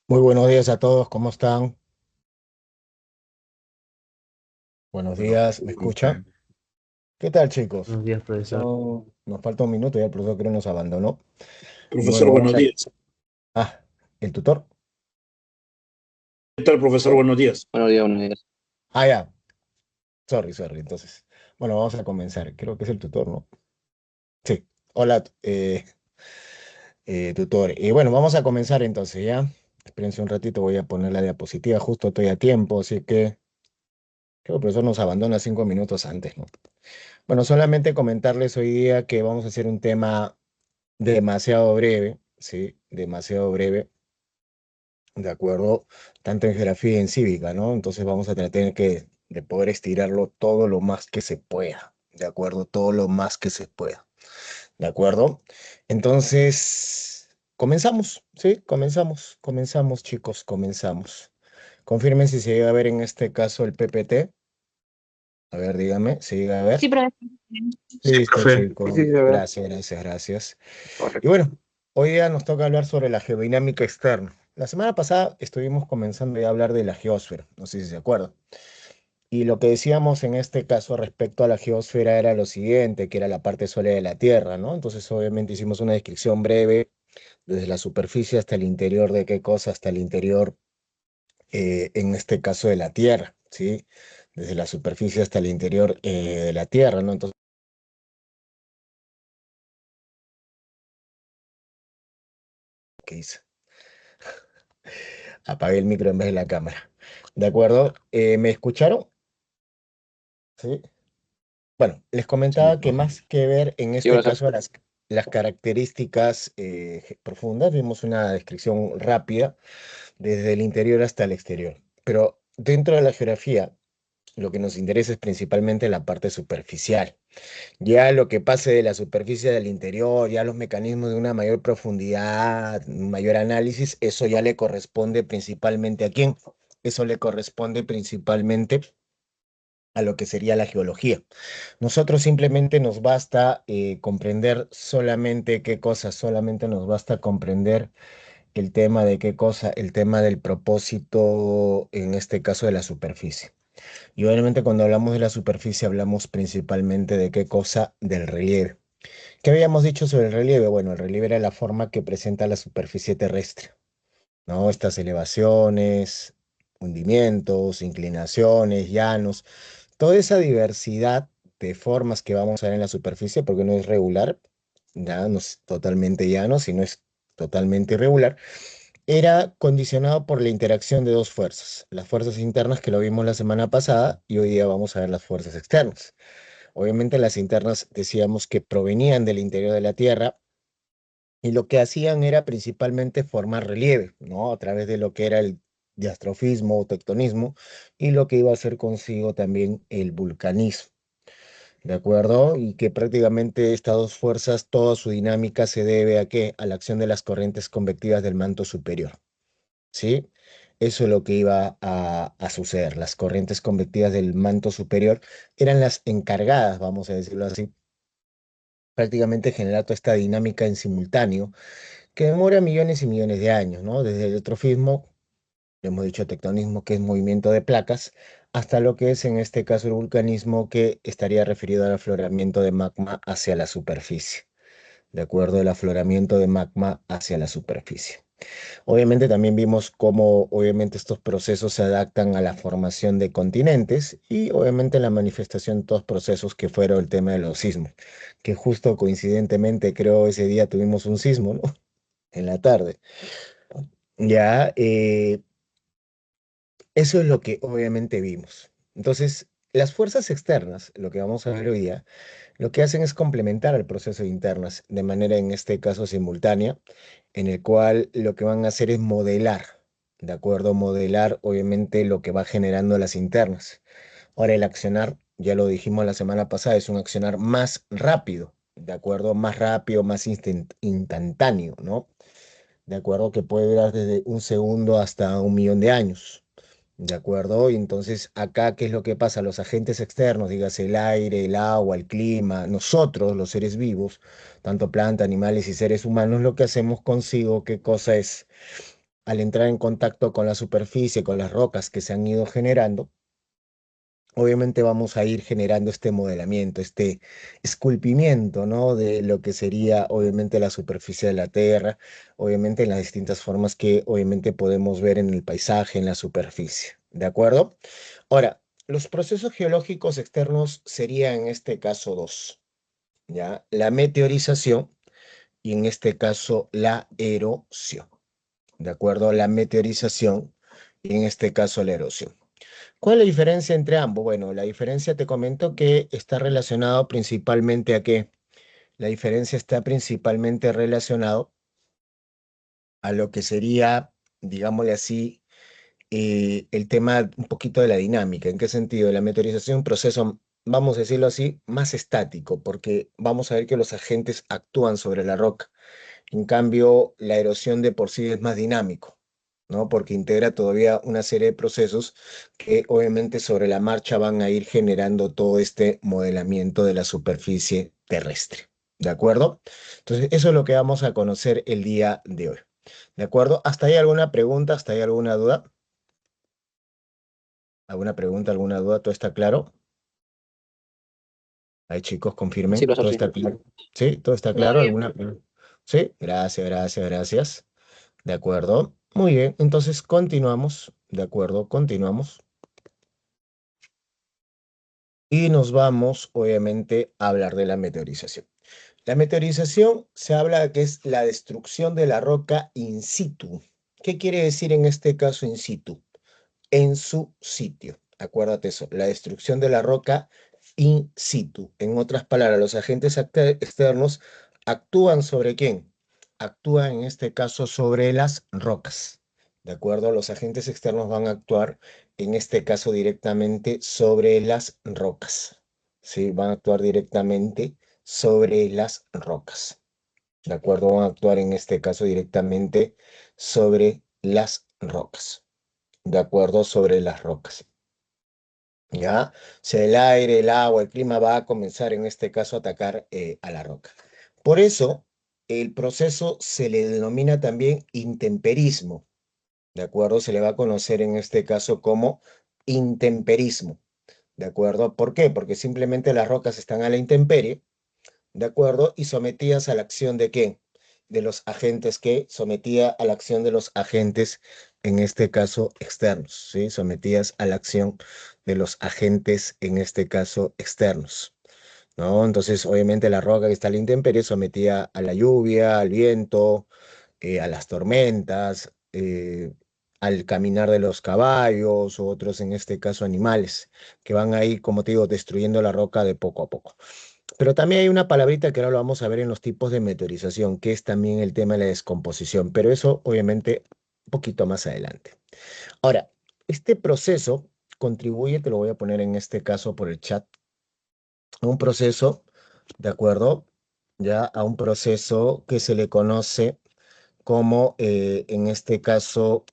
Muy buenos días a todos, ¿cómo están? Buenos Bueno, días, ¿me escucha? ¿Qué tal, chicos? buenos días, profesor. Nos falta un minuto, ya el profesor creo nos abandonó. Y Profesor, bueno, buenos días. Ah, ¿el tutor? ¿Qué tal, profesor? Buenos días. Buenos días, buenos días. Ah, ya, sorry, entonces. Bueno, vamos a comenzar, creo que es el tutor, ¿no? Sí, hola, tutor. Y bueno, vamos a comenzar entonces, ¿ya? Espérense un ratito, voy a poner la diapositiva, justo estoy a tiempo, así que creo que el profesor nos abandona 5 minutos antes, ¿no? Bueno, solamente comentarles hoy día que vamos a hacer un tema demasiado breve, ¿sí? Demasiado breve, ¿de acuerdo? Tanto en geografía y en cívica, ¿no? Entonces vamos a tratar de poder estirarlo todo lo más que se pueda, ¿de acuerdo? Todo lo más que se pueda, ¿de acuerdo? Entonces, comenzamos, ¿sí? Comenzamos, chicos, comenzamos. Confirmen si se llega a ver en este caso el PPT. A ver, dígame, ¿se llega a ver? Sí, profesor. Sí, Listo, profe. Sí, chicos. sí, se ve. Gracias. Y Correcto. bueno, hoy día nos toca hablar sobre la geodinámica externa. La semana pasada estuvimos comenzando ya a hablar de la geósfera, no sé si se acuerdan. Y lo que decíamos en este caso respecto a la geósfera era lo siguiente, que era la parte sólida de la Tierra, ¿no? Entonces obviamente hicimos una descripción breve desde la superficie hasta el interior de qué cosa, hasta el interior, en este caso de la Tierra, ¿sí? Desde la superficie hasta el interior de la Tierra, ¿no? Entonces, ¿qué hice? Apagué el micro en vez de la cámara. ¿De acuerdo? ¿Me escucharon? Sí. Bueno, les Sí, comentaba que profe. más que ver en Sí, este profesor. caso las características profundas, vimos una descripción rápida desde el interior hasta el exterior. Pero dentro de la geografía, lo que nos interesa es principalmente la parte superficial. Ya lo que pase de la superficie del interior, ya los mecanismos de una mayor profundidad, un mayor análisis, eso ya le corresponde principalmente ¿a quién? Eso le corresponde principalmente a lo que sería la geología. Nosotros simplemente nos basta comprender solamente qué cosa, solamente nos basta comprender el tema de qué cosa, el tema del propósito, en este caso de la superficie. Y obviamente cuando hablamos de la superficie hablamos principalmente de qué cosa, del relieve. ¿Qué habíamos dicho sobre el relieve? Bueno, el relieve era la forma que presenta la superficie terrestre, ¿no? Estas elevaciones, hundimientos, inclinaciones, llanos, toda esa diversidad de formas que vamos a ver en la superficie, porque no es regular, ya no es totalmente llano, sino es totalmente irregular, era condicionado por la interacción de dos fuerzas, las fuerzas internas que lo vimos la semana pasada y hoy día vamos a ver las fuerzas externas. Obviamente las internas decíamos que provenían del interior de la Tierra y lo que hacían era principalmente formar relieve, ¿no? A través de lo que era el diastrofismo o tectonismo y lo que iba a hacer consigo también el vulcanismo, ¿de acuerdo? Y que prácticamente estas dos fuerzas, toda su dinámica se debe a qué? A la acción de las corrientes convectivas del manto superior, ¿sí? Eso es lo que iba a suceder. Las corrientes convectivas del manto superior eran las encargadas, vamos a decirlo así, prácticamente generar toda esta dinámica en simultáneo que demora millones y millones de años, ¿no? Desde el eutrofismo, le hemos dicho tectonismo, que es movimiento de placas, hasta lo que es en este caso el vulcanismo, que estaría referido al afloramiento de magma hacia la superficie, de acuerdo al afloramiento de magma hacia la superficie. Obviamente también vimos cómo obviamente estos procesos se adaptan a la formación de continentes y obviamente la manifestación de todos procesos que fueron el tema de los sismos, que justo coincidentemente creo ese día tuvimos un sismo, ¿no? En la tarde. Ya, eso es lo que obviamente vimos. Entonces, las fuerzas externas, lo que vamos a ver hoy día, lo que hacen es complementar al proceso de internas de manera, en este caso, simultánea, en el cual lo que van a hacer es modelar, ¿de acuerdo? Modelar, obviamente, lo que va generando las internas. Ahora, el accionar, ya lo dijimos la semana pasada, es un accionar más rápido, ¿de acuerdo? Más rápido, más instantáneo, ¿no? De acuerdo, que puede durar desde un segundo hasta un millón de años. ¿De acuerdo? Y entonces acá, ¿qué es lo que pasa? Los agentes externos, dígase el aire, el agua, el clima, nosotros, los seres vivos, tanto plantas, animales y seres humanos, lo que hacemos consigo, ¿qué cosa es? al entrar en contacto con la superficie, con las rocas que se han ido generando, obviamente vamos a ir generando este modelamiento, este esculpimiento, ¿no? De lo que sería obviamente la superficie de la Tierra, obviamente en las distintas formas que obviamente podemos ver en el paisaje, en la superficie, ¿de acuerdo? Ahora, los procesos geológicos externos serían en este caso dos, ¿ya? La meteorización y en este caso la erosión, ¿de acuerdo? La meteorización y en este caso la erosión. ¿Cuál es la diferencia entre ambos? Bueno, la diferencia te comento que está relacionado principalmente a qué. La diferencia está principalmente relacionado a lo que sería, digámosle así, el tema un poquito de la dinámica. ¿En qué sentido? La meteorización es un proceso, vamos a decirlo así, más estático, porque vamos a ver que los agentes actúan sobre la roca. En cambio, la erosión de por sí es más dinámico, ¿no? Porque integra todavía una serie de procesos que obviamente sobre la marcha van a ir generando todo este modelamiento de la superficie terrestre. ¿De acuerdo? Entonces, eso es lo que vamos a conocer el día de hoy. ¿De acuerdo? ¿Hasta ahí alguna pregunta? ¿Hasta ahí alguna duda? ¿Alguna pregunta, alguna duda? ¿Todo está claro? Ahí, chicos, confirmen. Sí, profesor, ¿Todo sí. está claro? ¿Sí? ¿Todo está claro? ¿Alguna pregunta? Sí, gracias, gracias, gracias. De acuerdo. Muy bien, entonces continuamos. De acuerdo, continuamos. Y nos vamos, obviamente, a hablar de la meteorización. La meteorización se habla de que es la destrucción de la roca in situ. ¿Qué quiere decir en este caso in situ? En su sitio. Acuérdate eso, la destrucción de la roca in situ. En otras palabras, los agentes externos actúan sobre quién? Actúan en este caso sobre las rocas. ¿De acuerdo? Los agentes externos van a actuar en este caso directamente sobre las rocas. ¿Sí? Van a actuar directamente sobre las rocas. ¿De acuerdo? Van a actuar en este caso directamente sobre las rocas. ¿De acuerdo? Sobre las rocas. ¿Ya? O sea, el aire, el agua, el clima va a comenzar en este caso a atacar a la roca. Por eso, el proceso se le denomina también intemperismo. ¿De acuerdo? Se le va a conocer en este caso como intemperismo. ¿De acuerdo? ¿Por qué? Porque simplemente las rocas están a la intemperie, ¿de acuerdo? Y sometidas a la acción de qué? De los agentes que sometía a la acción de los agentes, en este caso externos, ¿sí? Sometidas a la acción de los agentes, en este caso externos, ¿no? Entonces, obviamente la roca que está a la intemperie sometida a la lluvia, al viento, a las tormentas, al caminar de los caballos u otros, en este caso, animales, que van ahí, como te digo, destruyendo la roca de poco a poco. Pero también hay una palabrita que ahora lo vamos a ver en los tipos de meteorización, que es también el tema de la descomposición, pero eso obviamente un poquito más adelante. Ahora, este proceso contribuye, te lo voy a poner en este caso por el chat, a un proceso, ¿de acuerdo? Ya a un proceso que se le conoce como, en este caso,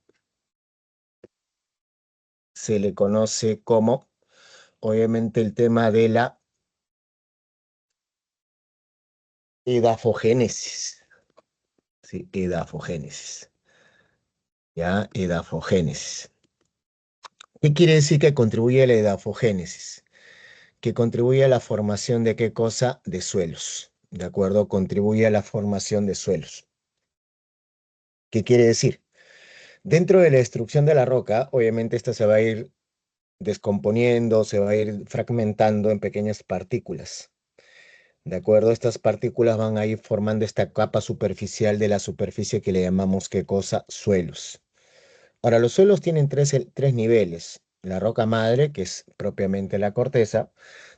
se le conoce como, obviamente, el tema de la edafogénesis. Sí, edafogénesis. ¿Ya? Edafogénesis. ¿Qué quiere decir que contribuye a la edafogénesis? Que contribuye a la formación de qué cosa? De suelos. ¿De acuerdo? Contribuye a la formación de suelos. ¿Qué quiere decir? Dentro de la destrucción de la roca, obviamente esta se va a ir descomponiendo, se va a ir fragmentando en pequeñas partículas. ¿De acuerdo? Estas partículas van a ir formando esta capa superficial de la superficie que le llamamos ¿qué cosa? Suelos. Ahora, los suelos tienen tres niveles. La roca madre, que es propiamente la corteza.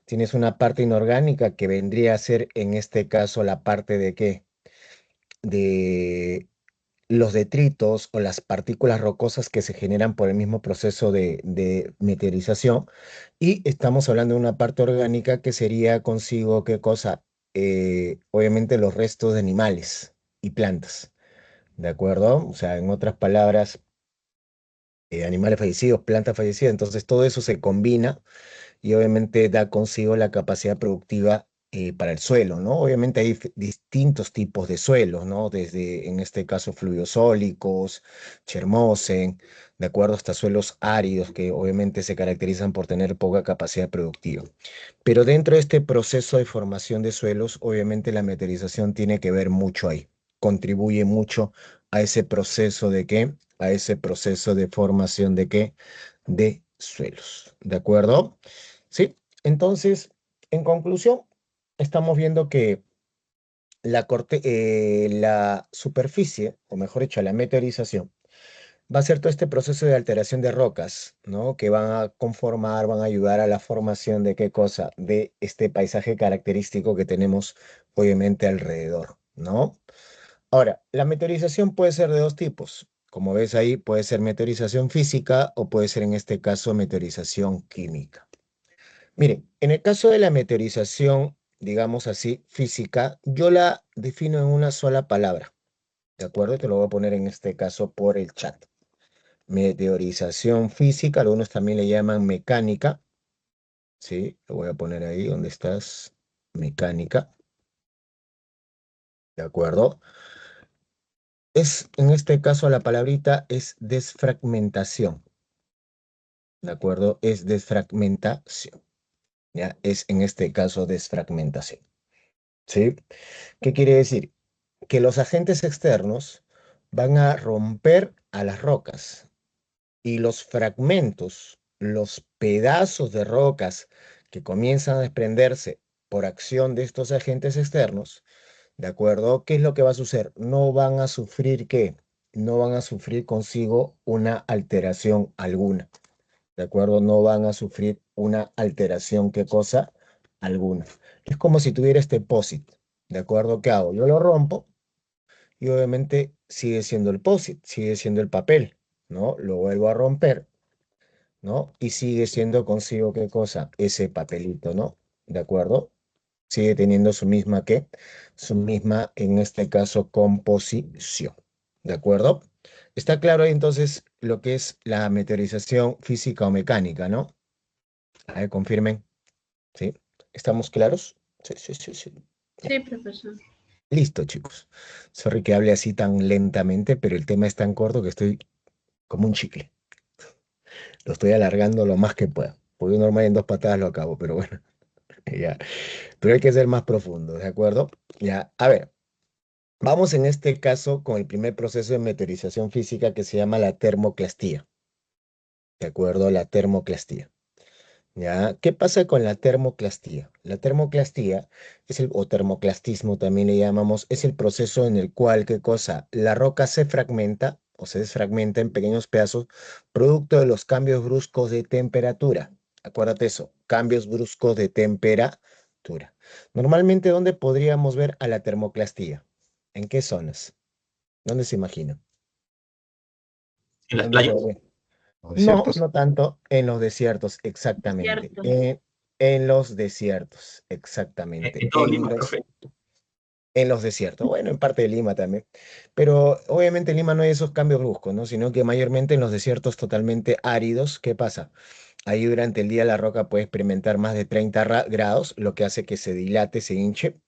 Tienes una parte inorgánica que vendría a ser, en este caso, la parte de qué? De los detritos o las partículas rocosas que se generan por el mismo proceso de meteorización. Y estamos hablando de una parte orgánica que sería consigo, ¿qué cosa? Obviamente los restos de animales y plantas. ¿De acuerdo? O sea, en otras palabras, animales fallecidos, plantas fallecidas, entonces todo eso se combina y obviamente da consigo la capacidad productiva para el suelo, ¿no? Obviamente hay distintos tipos de suelos, ¿no? Desde, en este caso, fluviosólicos, chermosen, de acuerdo, hasta suelos áridos que obviamente se caracterizan por tener poca capacidad productiva. Pero dentro de este proceso de formación de suelos, obviamente la meteorización tiene que ver mucho ahí, contribuye mucho a ese proceso de qué, a ese proceso de formación de qué, de suelos, ¿de acuerdo? Sí, entonces, en conclusión, estamos viendo que la superficie, o mejor dicho, la meteorización, va a ser todo este proceso de alteración de rocas, ¿no? Que van a conformar, van a ayudar a la formación de qué cosa, de este paisaje característico que tenemos obviamente alrededor, ¿no? Ahora, la meteorización puede ser de dos tipos. Como ves ahí, puede ser meteorización física o puede ser en este caso meteorización química. Miren, en el caso de la meteorización, digamos así, física, yo la defino en una sola palabra, ¿de acuerdo? Te lo voy a poner en este caso por el chat. Meteorización física, algunos también le llaman mecánica, ¿sí? Lo voy a poner ahí donde estás, mecánica, ¿de acuerdo? Es, en este caso, la palabrita es desfragmentación, ¿de acuerdo? Es desfragmentación, ¿ya? Es en este caso desfragmentación, ¿sí? ¿Qué quiere decir? Que los agentes externos van a romper a las rocas y los fragmentos, los pedazos de rocas que comienzan a desprenderse por acción de estos agentes externos, ¿de acuerdo? ¿Qué es lo que va a suceder? No van a sufrir ¿qué? No van a sufrir consigo una alteración alguna, ¿de acuerdo? No van a sufrir una alteración, ¿qué cosa? Alguna. Es como si tuviera este POSIT, ¿de acuerdo? ¿Qué hago? Yo lo rompo y obviamente sigue siendo el POSIT, sigue siendo el papel, ¿no? Lo vuelvo a romper, ¿no? Y sigue siendo consigo, ¿qué cosa? Ese papelito, ¿no? ¿De acuerdo? Sigue teniendo su misma, ¿qué? Su misma, en este caso, composición, ¿de acuerdo? Está claro ahí entonces lo que es la meteorización física o mecánica, ¿no? A ver, confirmen, ¿sí? ¿Estamos claros? Sí, sí, sí, sí. Sí, profesor. Listo, chicos. Sorry que hable así tan lentamente, pero el tema es tan corto que estoy como un chicle. Lo estoy alargando lo más que pueda. Porque normal en dos patadas lo acabo, pero bueno, ya. Pero hay que ser más profundo, ¿de acuerdo? Ya, a ver, vamos en este caso con el primer proceso de meteorización física que se llama la termoclastía, ¿de acuerdo? La termoclastía. ¿Ya? ¿Qué pasa con la termoclastía? La termoclastía es o termoclastismo también le llamamos, es el proceso en el cual, ¿qué cosa? La roca se fragmenta o se desfragmenta en pequeños pedazos producto de los cambios bruscos de temperatura. Acuérdate eso, cambios bruscos de temperatura. Normalmente, ¿dónde podríamos ver a la termoclastía? ¿En qué zonas? ¿Dónde se imagina? En las ¿Dónde playas. podría? ¿Los No, desiertos? no tanto en los desiertos, exactamente. Cierto. En los desiertos, exactamente. En todo Lima, profe. En los desiertos. Bueno, en parte de Lima también. Pero obviamente en Lima no hay esos cambios bruscos, ¿no? Sino que mayormente en los desiertos totalmente áridos, ¿qué pasa? Ahí durante el día la roca puede experimentar más de 30 grados, lo que hace que se dilate, se hinche,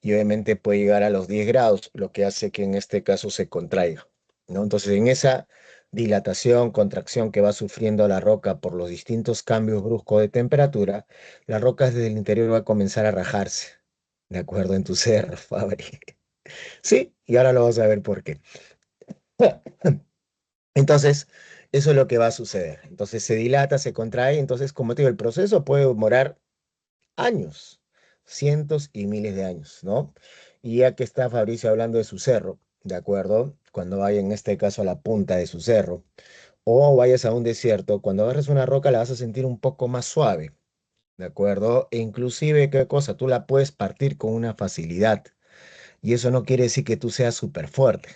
y obviamente puede llegar a los 10 grados, lo que hace que en este caso se contraiga, ¿no? Entonces, en esa dilatación, contracción que va sufriendo la roca por los distintos cambios bruscos de temperatura, la roca desde el interior va a comenzar a rajarse, ¿de acuerdo? En tu cerro, Fabri. Sí, y ahora lo vas a ver por qué. Entonces, eso es lo que va a suceder. Entonces, se dilata, se contrae, entonces, como te digo, el proceso puede demorar años, cientos y miles de años, ¿no? Y ya que está Fabricio hablando de su cerro, ¿de acuerdo? Cuando vaya en este caso a la punta de su cerro, o vayas a un desierto, cuando agarres una roca la vas a sentir un poco más suave, ¿de acuerdo? E inclusive, ¿qué cosa? Tú la puedes partir con una facilidad. Y eso no quiere decir que tú seas súper fuerte,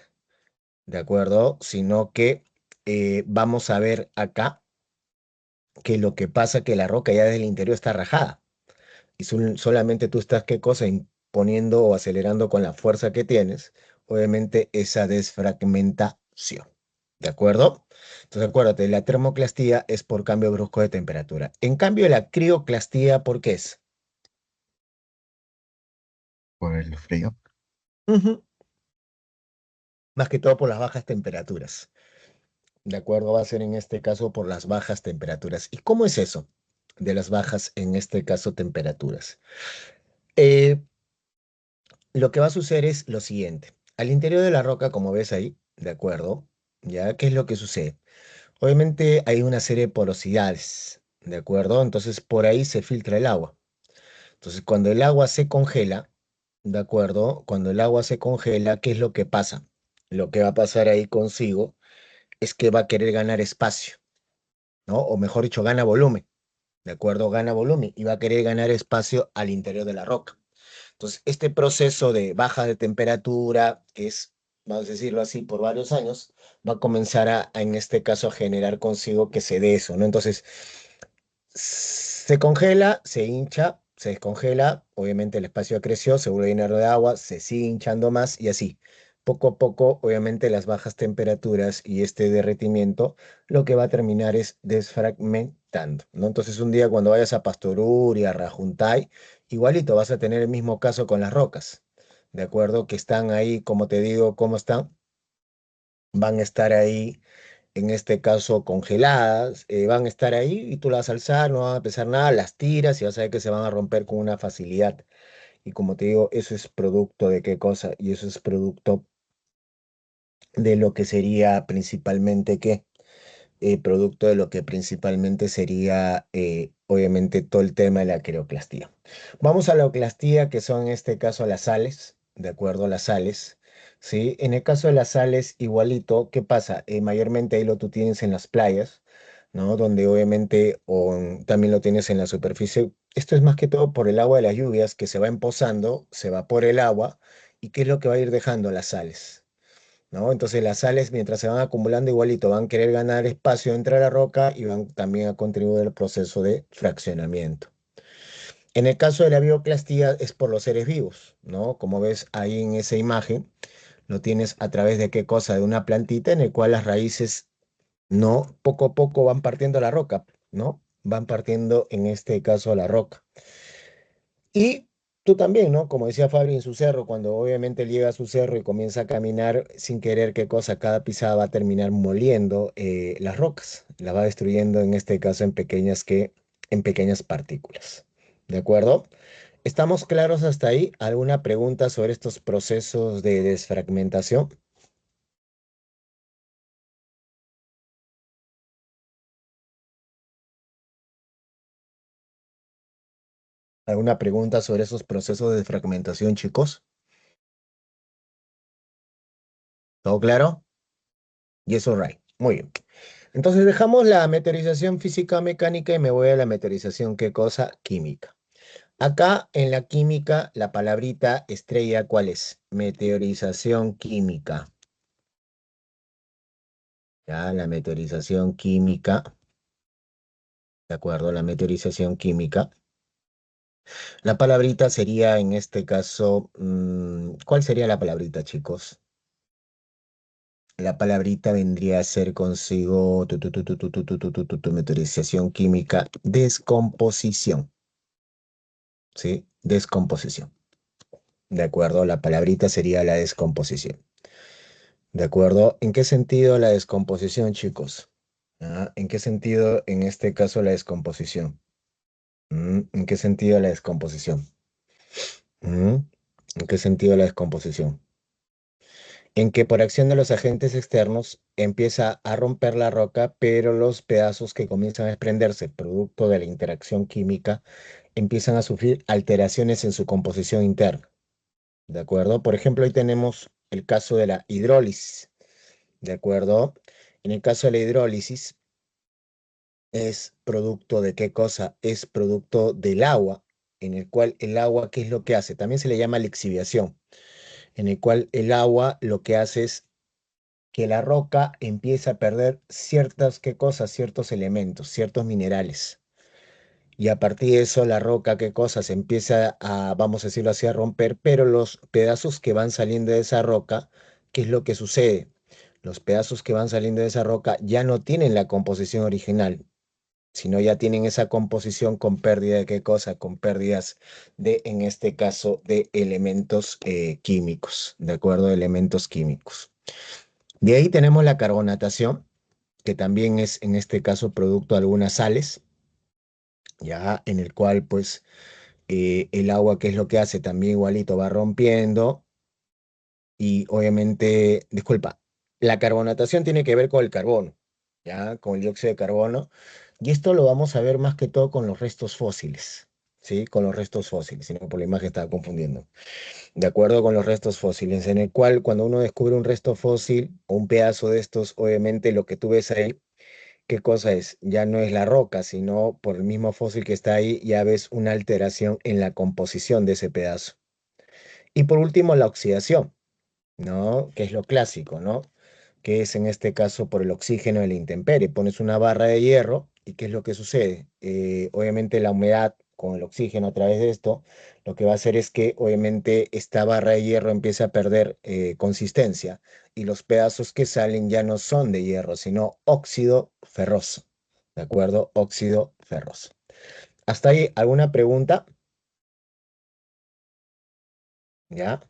¿de acuerdo? Sino que vamos a ver acá que lo que pasa es que la roca ya desde el interior está rajada. Y solamente tú estás, ¿qué cosa? Imponiendo o acelerando con la fuerza que tienes, obviamente, esa desfragmentación. ¿De acuerdo? Entonces, acuérdate, la termoclastía es por cambio brusco de temperatura. En cambio, la crioclastía, ¿por qué es? por el frío. Ujú. Más que todo por las bajas temperaturas. De acuerdo, va a ser en este caso por las bajas temperaturas. ¿Y cómo es eso de las bajas, en este caso, temperaturas? Eh, lo que va a suceder es lo siguiente. Al interior de la roca, como ves ahí, ¿de acuerdo? ¿Ya? ¿Qué es lo que sucede? Obviamente hay una serie de porosidades, ¿de acuerdo? Entonces por ahí se filtra el agua. Entonces cuando el agua se congela, ¿de acuerdo? Cuando el agua se congela, ¿qué es lo que pasa? Lo que va a pasar ahí consigo es que va a querer ganar espacio, ¿no? O mejor dicho, gana volumen, ¿de acuerdo? Gana volumen y va a querer ganar espacio al interior de la roca. Entonces, este proceso de baja de temperatura, que es, vamos a decirlo así, por varios años, va a comenzar en este caso, a generar consigo que se dé eso, ¿no? Entonces, se congela, se hincha, se descongela, obviamente el espacio creció, se vuelve a llenar de agua, se sigue hinchando más y así. Poco a poco, obviamente, las bajas temperaturas y este derretimiento lo que va a terminar es desfragmentando, ¿no? Entonces, un día cuando vayas a Pastoruri, a Rajuntay, igualito vas a tener el mismo caso con las rocas, ¿de acuerdo? Que están ahí, como te digo, ¿cómo están? Van a estar ahí en este caso congeladas, van a estar ahí y tú las vas a alzar, no van a pesar nada, las tiras y vas a ver que se van a romper con una facilidad. Y como te digo, eso es producto de qué cosa, y eso es producto de lo que sería principalmente qué, producto de lo que principalmente sería, obviamente, todo el tema de la creoclastía. Vamos a la oclastía, que son en este caso las sales, ¿de acuerdo? Las sales, ¿sí? En el caso de las sales, igualito, ¿qué pasa? Mayormente ahí lo tú tienes en las playas, ¿no? Donde obviamente también lo tienes en la superficie. Esto es más que todo por el agua de las lluvias que se va empozando, se evapora el agua, ¿y qué es lo que va a ir dejando las sales? ¿No? Entonces las sales, mientras se van acumulando igualito, van a querer ganar espacio entre la roca y van también a contribuir al proceso de fraccionamiento. En el caso de la bioclastía es por los seres vivos, ¿no? Como ves ahí en esa imagen, lo tienes a través de qué cosa, de una plantita en el cual las raíces, ¿no? Poco a poco van partiendo la roca, ¿no? Van partiendo en este caso la roca. Y tú también, ¿no? Como decía Fabri en su cerro, cuando obviamente él llega a su cerro y comienza a caminar sin querer qué cosa, cada pisada va a terminar moliendo las rocas, las va destruyendo en este caso en pequeñas partículas. ¿De acuerdo? ¿Estamos claros hasta ahí? ¿Alguna pregunta sobre estos procesos de desfragmentación? ¿Alguna pregunta sobre esos procesos de desfragmentación, chicos? ¿Todo claro? Yes, all right. Muy bien. Entonces dejamos la meteorización física mecánica y me voy a la meteorización, ¿qué cosa? Química. Acá en la química, la palabrita estrella, ¿cuál es? Meteorización química. Ya, la meteorización química, ¿de acuerdo? La meteorización química. La palabrita sería en este caso, ¿cuál sería la palabrita, chicos? La palabrita vendría a ser consigo meteorización química, descomposición. ¿Sí? Descomposición. ¿De acuerdo? La palabrita sería la descomposición. ¿De acuerdo? ¿En qué sentido la descomposición, chicos? Ah, ¿en qué sentido, en este caso, la descomposición? ¿En qué sentido la descomposición? ¿Mm? ¿En qué sentido la descomposición? En que por acción de los agentes externos empieza a romper la roca, pero los pedazos que comienzan a desprenderse, producto de la interacción química, empiezan a sufrir alteraciones en su composición interna. ¿De acuerdo? Por ejemplo, ahí tenemos el caso de la hidrólisis. ¿De acuerdo? En el caso de la hidrólisis, es producto de qué cosa? Es producto del agua, en el cual el agua, ¿qué es lo que hace? También se le llama lixiviación, en el cual el agua lo que hace es que la roca empieza a perder ciertas, ¿qué cosas? Ciertos elementos, ciertos minerales. Y a partir de eso, la roca, ¿qué cosa? Se empieza a, vamos a decirlo así, a romper, pero los pedazos que van saliendo de esa roca, ¿qué es lo que sucede? Los pedazos que van saliendo de esa roca ya no tienen la composición original, sino ya tienen esa composición con pérdida de qué cosa, con pérdidas de, en este caso, de elementos químicos, ¿de acuerdo? Elementos químicos. De ahí tenemos la carbonatación, que también es en este caso producto de algunas sales, ya en el cual pues el agua, ¿qué es lo que hace? También igualito va rompiendo y obviamente, disculpa, la carbonatación tiene que ver con el carbono, ya con el dióxido de carbono, y esto lo vamos a ver más que todo con los restos fósiles, ¿sí? Con los restos fósiles, sino por la imagen estaba confundiendo. De acuerdo con los restos fósiles, en el cual cuando uno descubre un resto fósil o un pedazo de estos, obviamente lo que tú ves ahí, ¿qué cosa es? Ya no es la roca, sino por el mismo fósil que está ahí, ya ves una alteración en la composición de ese pedazo. Y por último, la oxidación, ¿no? Que es lo clásico, ¿no? Que es en este caso por el oxígeno de la intemperie. Pones una barra de hierro y ¿qué es lo que sucede? Obviamente la humedad con el oxígeno a través de esto, lo que va a hacer es que obviamente esta barra de hierro empieza a perder consistencia y los pedazos que salen ya no son de hierro, sino óxido ferroso. ¿De acuerdo? Óxido ferroso. ¿Hasta ahí alguna pregunta? ¿Ya?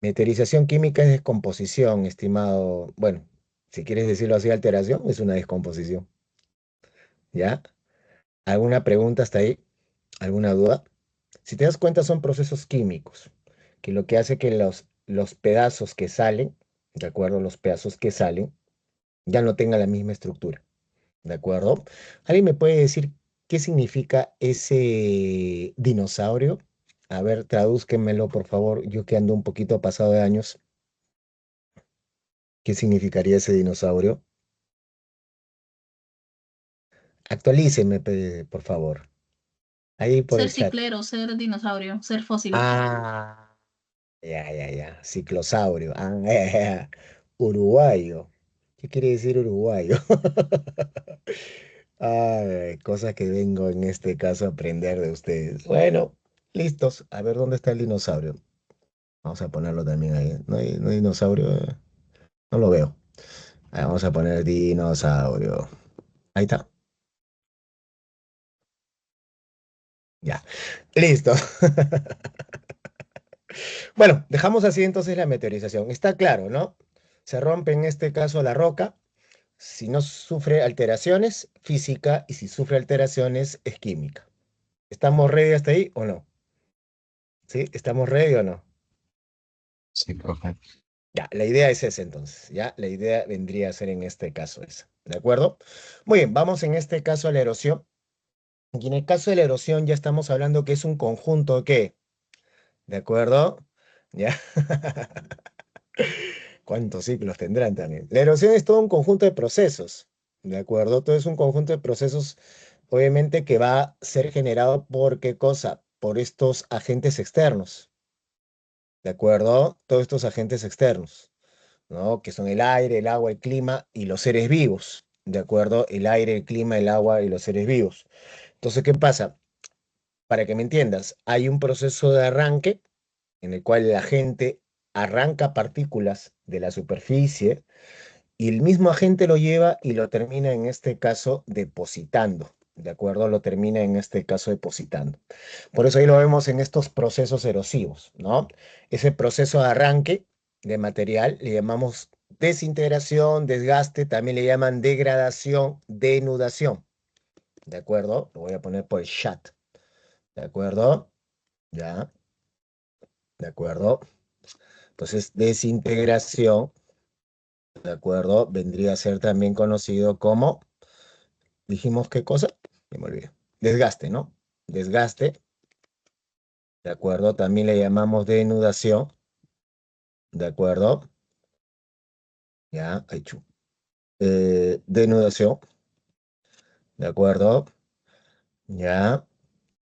Meteorización química es descomposición, estimado. Bueno, si quieres decirlo así, alteración es una descomposición. ¿Ya? ¿Alguna pregunta hasta ahí? ¿Alguna duda? Si te das cuenta, son procesos químicos, que lo que hace que los pedazos que salen, ¿de acuerdo? Los pedazos que salen, ya no tengan la misma estructura, ¿de acuerdo? ¿Alguien me puede decir qué significa ese dinosaurio? A ver, tradúzquemelo, por favor, yo que ando un poquito pasado de años. ¿Qué significaría ese dinosaurio? Actualíceme, por favor. Ahí por Ser el chat. ciclero, ser dinosaurio, ser fósil. Ah, ya. Ciclosaurio. Ah, ya. Uruguayo. ¿Qué quiere decir uruguayo? Ay, cosas que vengo en este caso a aprender de ustedes. Bueno, listos. A ver dónde está el dinosaurio. Vamos a ponerlo también ahí. No hay dinosaurio. No lo veo. Ahí vamos a poner dinosaurio. Ahí está. Ya. Listo. Bueno, dejamos así entonces la meteorización. Está claro, ¿no? Se rompe en este caso la roca. Si no sufre alteraciones, física, y si sufre alteraciones, es química. ¿Estamos ready hasta ahí o no? ¿Sí? ¿Estamos ready o no? Sí, profe. Ya, la idea es esa entonces. Ya, la idea vendría a ser en este caso esa. ¿De acuerdo? Muy bien, vamos en este caso a la erosión. Y en el caso de la erosión ya estamos hablando que es un conjunto de ¿qué? ¿De acuerdo? ¿Ya? ¿Cuántos ciclos tendrán también? La erosión es todo un conjunto de procesos, ¿de acuerdo? Todo es un conjunto de procesos, obviamente, que va a ser generado por ¿qué cosa? Por estos agentes externos, ¿de acuerdo? Todos estos agentes externos, ¿no? Que son el aire, el agua, el clima y los seres vivos, ¿de acuerdo? El aire, el clima, el agua y los seres vivos. Entonces, ¿qué pasa? Para que me entiendas, hay un proceso de arranque en el cual la gente arranca partículas de la superficie y el mismo agente lo lleva y lo termina en este caso depositando, ¿de acuerdo? Lo termina en este caso depositando. Por eso ahí lo vemos en estos procesos erosivos, ¿no? Ese proceso de arranque de material le llamamos desintegración, desgaste, también le llaman degradación, denudación, ¿de acuerdo? Lo voy a poner por el chat, ¿de acuerdo? Ya, ¿de acuerdo? Entonces, desintegración, ¿de acuerdo? Vendría a ser también conocido como dijimos qué cosa, me olvidé. Desgaste, ¿no? Desgaste, ¿de acuerdo? También le llamamos denudación, ¿de acuerdo? Ya, hecho. Denudación, ¿de acuerdo? Ya.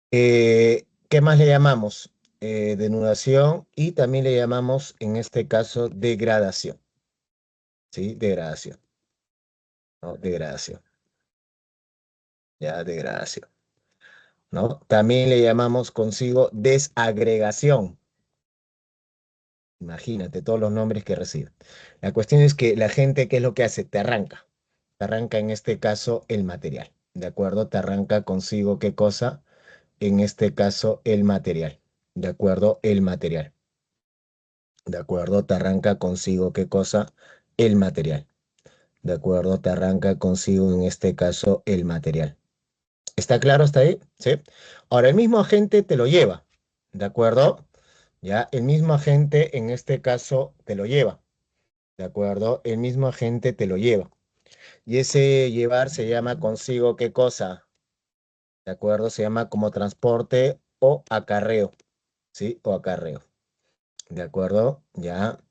¿Qué más le llamamos? Denudación y también le llamamos, en este caso, degradación, ¿sí? Degradación, ¿no? Degradación, ya, degradación, ¿no? También le llamamos consigo desagregación, Imagínate todos los nombres que recibe. La cuestión es que la gente, ¿qué es lo que hace? Te arranca. Te arranca en este caso el material. ¿De acuerdo? Te arranca consigo qué cosa. En este caso el material. ¿De acuerdo? El material. ¿De acuerdo? Te arranca consigo qué cosa. El material. ¿De acuerdo? Te arranca consigo en este caso el material. ¿Está claro hasta ahí? ¿Sí? Ahora, el mismo agente te lo lleva. ¿De acuerdo? Ya, el mismo agente en este caso te lo lleva. ¿De acuerdo? El mismo agente te lo lleva. Y ese llevar se llama consigo qué cosa. ¿De acuerdo? Se llama como transporte o acarreo. ¿Sí? O acarreo. ¿De acuerdo? Ya,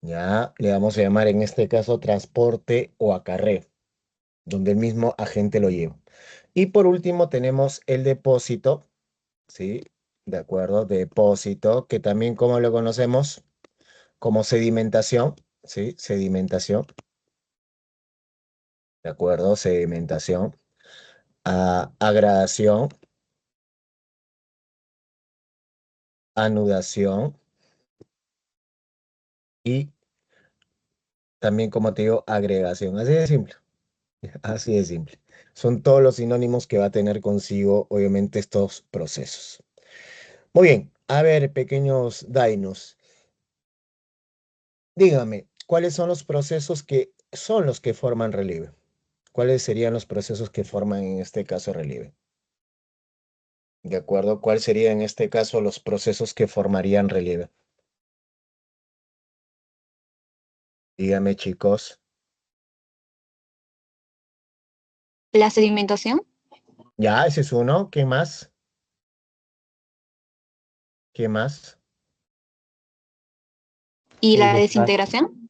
ya le vamos a llamar en este caso transporte o acarreo, donde el mismo agente lo lleva. Y por último tenemos el depósito, ¿sí? ¿De acuerdo? Depósito, que también como lo conocemos como sedimentación, ¿sí? Sedimentación, ¿de acuerdo? Sedimentación. Agradación, anudación y también, como te digo, agregación. Así de simple, así de simple. Son todos los sinónimos que va a tener consigo, obviamente, estos procesos. Muy bien, a ver, pequeños dainos, dígame, ¿cuáles son los procesos que son los que forman relieve? ¿Cuáles serían los procesos que forman en este caso relieve? ¿De acuerdo? ¿Cuáles serían en este caso los procesos que formarían relieve? Dígame, chicos. La sedimentación Ya, ese es uno. ¿Qué más? ¿Qué más? y El la desgaste. desintegración.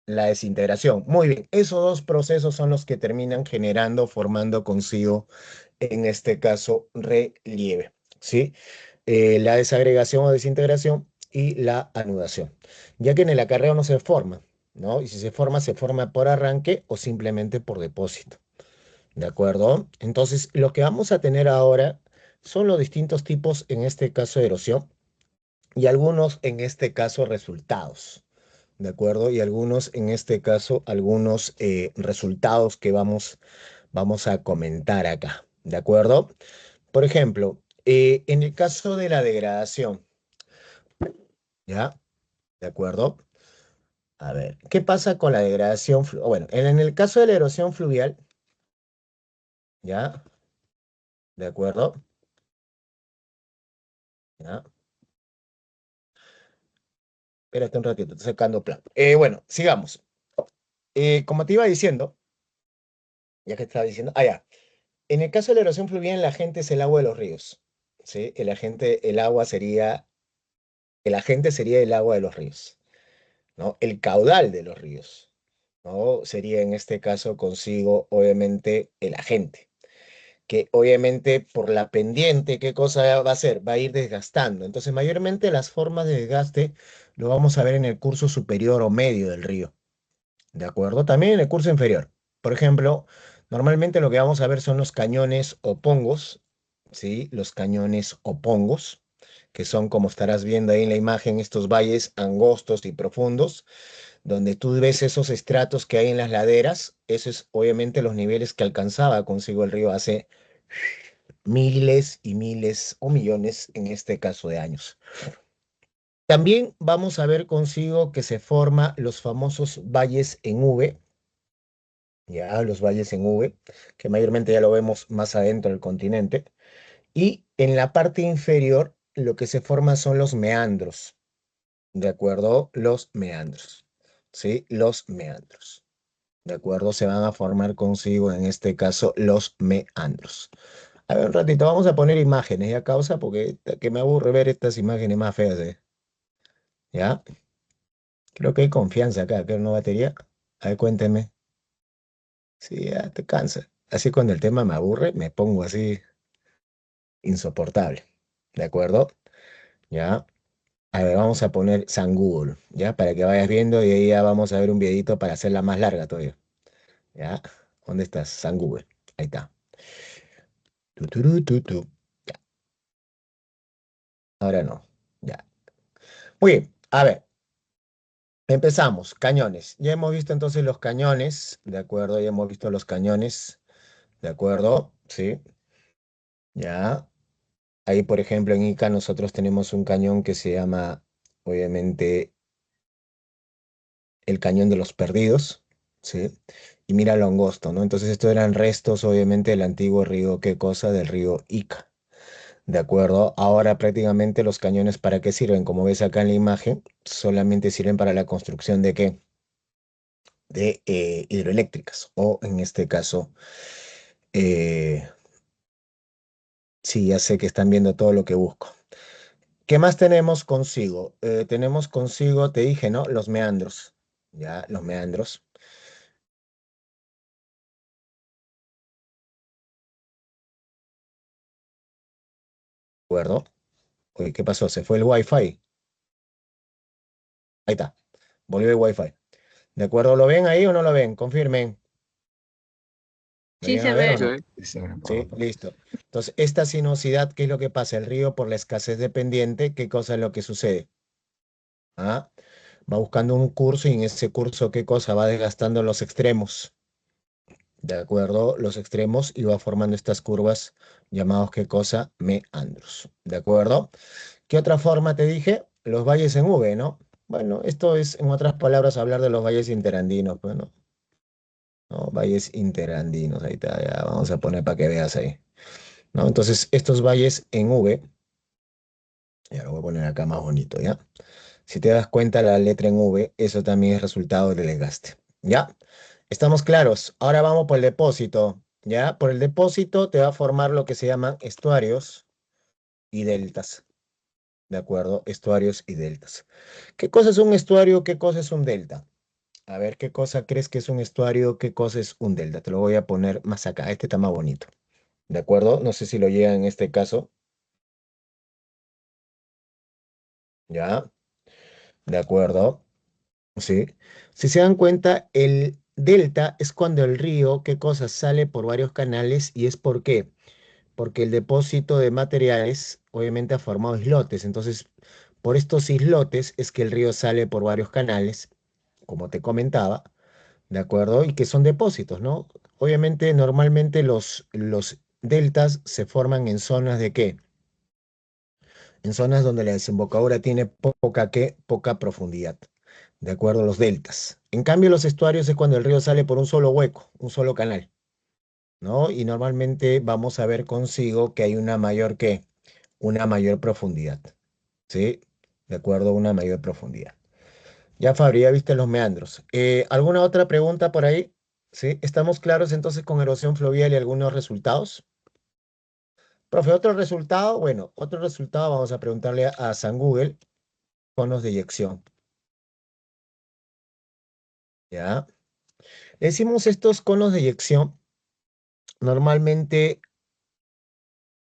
La desintegración. Muy bien, esos dos procesos son los que terminan generando, formando consigo, en este caso, relieve, ¿sí? La desagregación o desintegración y la anudación, ya que en el acarreo no se forma, ¿no? Y si se forma por arranque o simplemente por depósito, ¿de acuerdo? Entonces, lo que vamos a tener ahora son los distintos tipos, en este caso, de erosión y algunos, en este caso, resultados. ¿De acuerdo? Y algunos, en este caso, algunos resultados que vamos a comentar acá. ¿De acuerdo? Por ejemplo, en el caso de la degradación, ¿ya? ¿De acuerdo? A ver, ¿qué pasa con la degradación? Bueno, en el caso de la erosión fluvial, ¿ya? ¿De acuerdo? ¿Ya? Espérate un ratito, estoy sacando plan. Bueno, sigamos. Como te iba diciendo, ya que estaba diciendo, ya. En el caso de la erosión fluvial, el agente es el agua de los ríos, ¿sí? El agente sería el agua de los ríos, ¿no? El caudal de los ríos, ¿no? Sería en este caso consigo, obviamente, el agente, que obviamente por la pendiente, ¿qué cosa va a hacer? Va a ir desgastando. Entonces, mayormente las formas de desgaste lo vamos a ver en el curso superior o medio del río, ¿de acuerdo? También en el curso inferior. Por ejemplo, normalmente lo que vamos a ver son los cañones o pongos, ¿sí? Los cañones o pongos, que son, como estarás viendo ahí en la imagen, estos valles angostos y profundos, donde tú ves esos estratos que hay en las laderas. Esos es obviamente los niveles que alcanzaba consigo el río hace miles y miles o millones, en este caso, de años. También vamos a ver consigo que se forma los famosos valles en V, ya los valles en V, que mayormente ya lo vemos más adentro del continente. Y en la parte inferior lo que se forma son los meandros, ¿de acuerdo? Los meandros, ¿sí? Los meandros, ¿de acuerdo? Se van a formar consigo, en este caso, los meandros. A ver, un ratito, vamos a poner imágenes, ¿ya causa? Porque que me aburre ver estas imágenes más feas, ¿eh? ¿Ya? Creo que hay confianza acá, que no batería. A ver, cuénteme. Sí, ya te cansa. Así cuando el tema me aburre, me pongo así insoportable. ¿De acuerdo? Ya. A ver, vamos a poner San Google, ¿ya? Para que vayas viendo y ahí ya vamos a ver un videito para hacerla más larga todavía. ¿Ya? ¿Dónde estás? San Google. Ahí está. Tu. Ya. Ahora no. Ya. Muy bien, a ver, empezamos. Cañones. Ya hemos visto entonces los cañones, ¿de acuerdo? Ya hemos visto los cañones, ¿de acuerdo? Sí, ya. Ahí, por ejemplo, en Ica nosotros tenemos un cañón que se llama, obviamente, el Cañón de los Perdidos, ¿sí? Y mira lo angosto, ¿no? Entonces estos eran restos, obviamente, del antiguo río, ¿qué cosa? Del río Ica, ¿de acuerdo? Ahora prácticamente los cañones, ¿para qué sirven? Como ves acá en la imagen, solamente sirven para la construcción de ¿qué? De hidroeléctricas, o en este caso, eh, sí, ya sé que están viendo todo lo que busco. ¿Qué más tenemos consigo? Tenemos consigo, te dije, ¿no? Los meandros, ¿ya? Los meandros, ¿de acuerdo? Oye, ¿qué pasó? ¿Se fue el Wi-Fi? Ahí está, volvió el Wi-Fi. ¿De acuerdo? ¿Lo ven ahí o no lo ven? Confirmen. ¿Me Sí llegan se a ver o ve. no? Sí, listo. Entonces, esta sinuosidad, ¿qué es lo que pasa? El río, por la escasez de pendiente, ¿qué cosa es lo que sucede? ¿Ah? Va buscando un curso y en ese curso, ¿qué cosa? Va desgastando los extremos, ¿de acuerdo? Los extremos y va formando estas curvas llamados, ¿qué cosa? Meandros, ¿de acuerdo? ¿Qué otra forma te dije? Los valles en V, ¿no? Bueno, esto es, en otras palabras, hablar de los valles interandinos, pues, ¿no? ¿No? Valles interandinos, ahí está, ya vamos a poner para que veas ahí, ¿no? Entonces, estos valles en V, ya lo voy a poner acá más bonito, ¿ya? Si te das cuenta, la letra en V, eso también es resultado del desgaste, ¿ya? ¿Estamos claros? Ahora vamos por el depósito, ¿ya? Por el depósito te va a formar lo que se llaman estuarios y deltas, ¿de acuerdo? Estuarios y deltas. ¿Qué cosa es un estuario? ¿Qué cosa es un delta? A ver, ¿qué cosa crees que es un estuario? ¿Qué cosa es un delta? Te lo voy a poner más acá. Este está más bonito. ¿De acuerdo? No sé si lo llega en este caso. ¿Ya? ¿De acuerdo? Sí. Si se dan cuenta, el delta es cuando el río, ¿qué cosa? Sale por varios canales y es ¿por qué? Porque el depósito de materiales obviamente ha formado islotes. Entonces, por estos islotes es que el río sale por varios canales, como te comentaba. ¿De acuerdo? Y que son depósitos, ¿no? Obviamente, normalmente los deltas se forman en zonas de ¿qué? En zonas donde la desembocadura tiene poca, ¿qué? Poca profundidad. ¿De acuerdo? Los deltas. En cambio, los estuarios es cuando el río sale por un solo hueco, un solo canal, ¿no? Y normalmente vamos a ver consigo que hay una mayor, ¿qué? Una mayor profundidad, ¿sí? De acuerdo, una mayor profundidad. Ya, Fabri, ya viste los meandros. ¿Alguna otra pregunta por ahí? ¿Sí? ¿Estamos claros entonces con erosión fluvial y algunos resultados? Profe, otro resultado, bueno, otro resultado vamos a preguntarle a San Google, conos de eyección. ¿Ya? Le decimos estos conos de eyección normalmente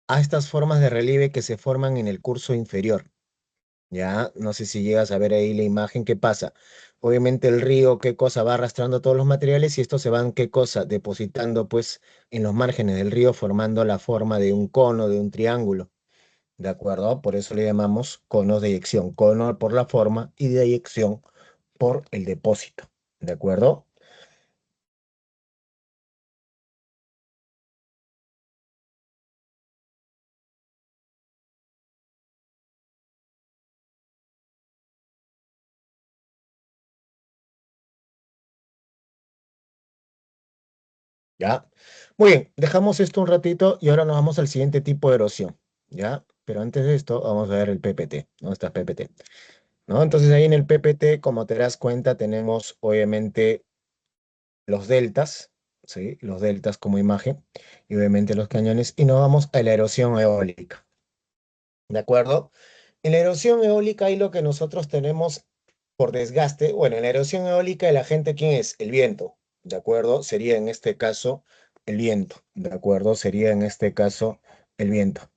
a estas formas de relieve que se forman en el curso inferior. Ya, no sé si llegas a ver ahí la imagen, ¿qué pasa? Obviamente el río, ¿qué cosa? Va arrastrando todos los materiales y estos se van, ¿qué cosa? Depositando pues en los márgenes del río formando la forma de un cono, de un triángulo, ¿de acuerdo? Por eso le llamamos conos de eyección, cono por la forma y de eyección por el depósito, ¿de acuerdo? ¿Ya? Muy bien, dejamos esto un ratito y ahora nos vamos al siguiente tipo de erosión, ¿ya? Pero antes de esto vamos a ver el PPT, ¿no? Está PPT. ¿No? Entonces ahí en el PPT, como te das cuenta, tenemos obviamente los deltas, ¿sí? Los deltas como imagen, y obviamente los cañones, y nos vamos a la erosión eólica, ¿de acuerdo? En la erosión eólica ahí lo que nosotros tenemos por desgaste, bueno, en la erosión eólica el agente, ¿quién es? El viento, ¿de acuerdo? Sería en este caso el viento, ¿de acuerdo? Sería en este caso el viento,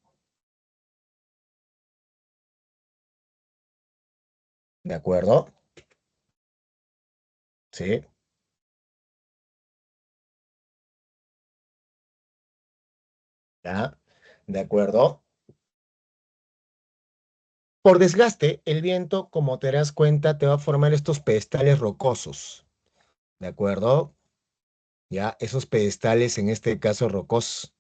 ¿de acuerdo? ¿Sí? ¿Ya? ¿De acuerdo? Por desgaste, el viento, como te das cuenta, te va a formar estos pedestales rocosos, ¿de acuerdo? Ya, esos pedestales, en este caso rocosos,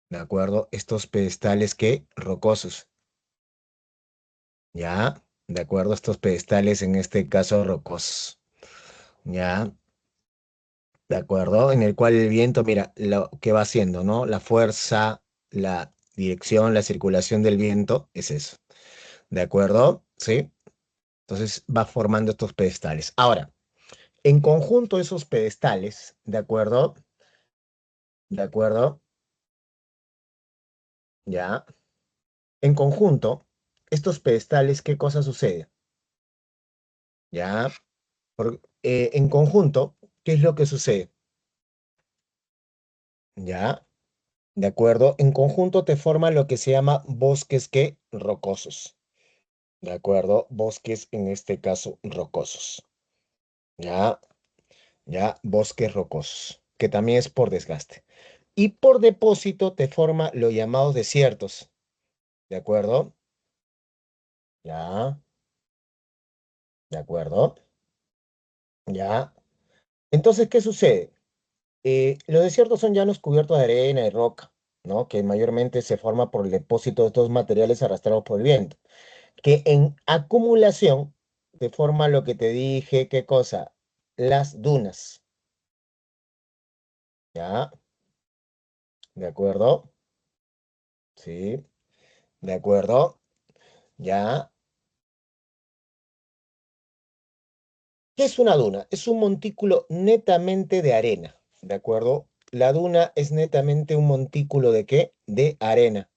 ¿de acuerdo? Estos pedestales, ¿qué? Rocosos, ¿ya? ¿De acuerdo? Estos pedestales, en este caso rocosos, ¿ya? ¿De acuerdo? En el cual el viento, mira, lo que va haciendo, ¿no? La fuerza, la dirección, la circulación del viento, es eso, ¿de acuerdo? ¿Sí? Entonces va formando estos pedestales. Ahora, en conjunto esos pedestales, ¿de acuerdo? ¿De acuerdo? Ya. En conjunto, estos pedestales, ¿qué cosa sucede? Ya. En conjunto, ¿qué es lo que sucede? Ya. ¿De acuerdo? En conjunto te forma lo que se llama bosques que rocosos. ¿De acuerdo? Bosques, en este caso, rocosos. Ya. Ya. Bosques rocosos, que también es por desgaste. Y por depósito te forma los llamados desiertos. ¿De acuerdo? Ya, ¿de acuerdo? Ya. Entonces, ¿qué sucede? Los desiertos son llanos cubiertos de arena y roca, ¿no? Que mayormente se forma por el depósito de estos materiales arrastrados por el viento, que en acumulación te forma lo que te dije, ¿qué cosa? Las dunas, ¿ya? ¿De acuerdo? Sí, ¿de acuerdo? ¿Ya? ¿Qué es una duna? Es un montículo netamente de arena, ¿de acuerdo? La duna es netamente un montículo ¿de qué? De arena,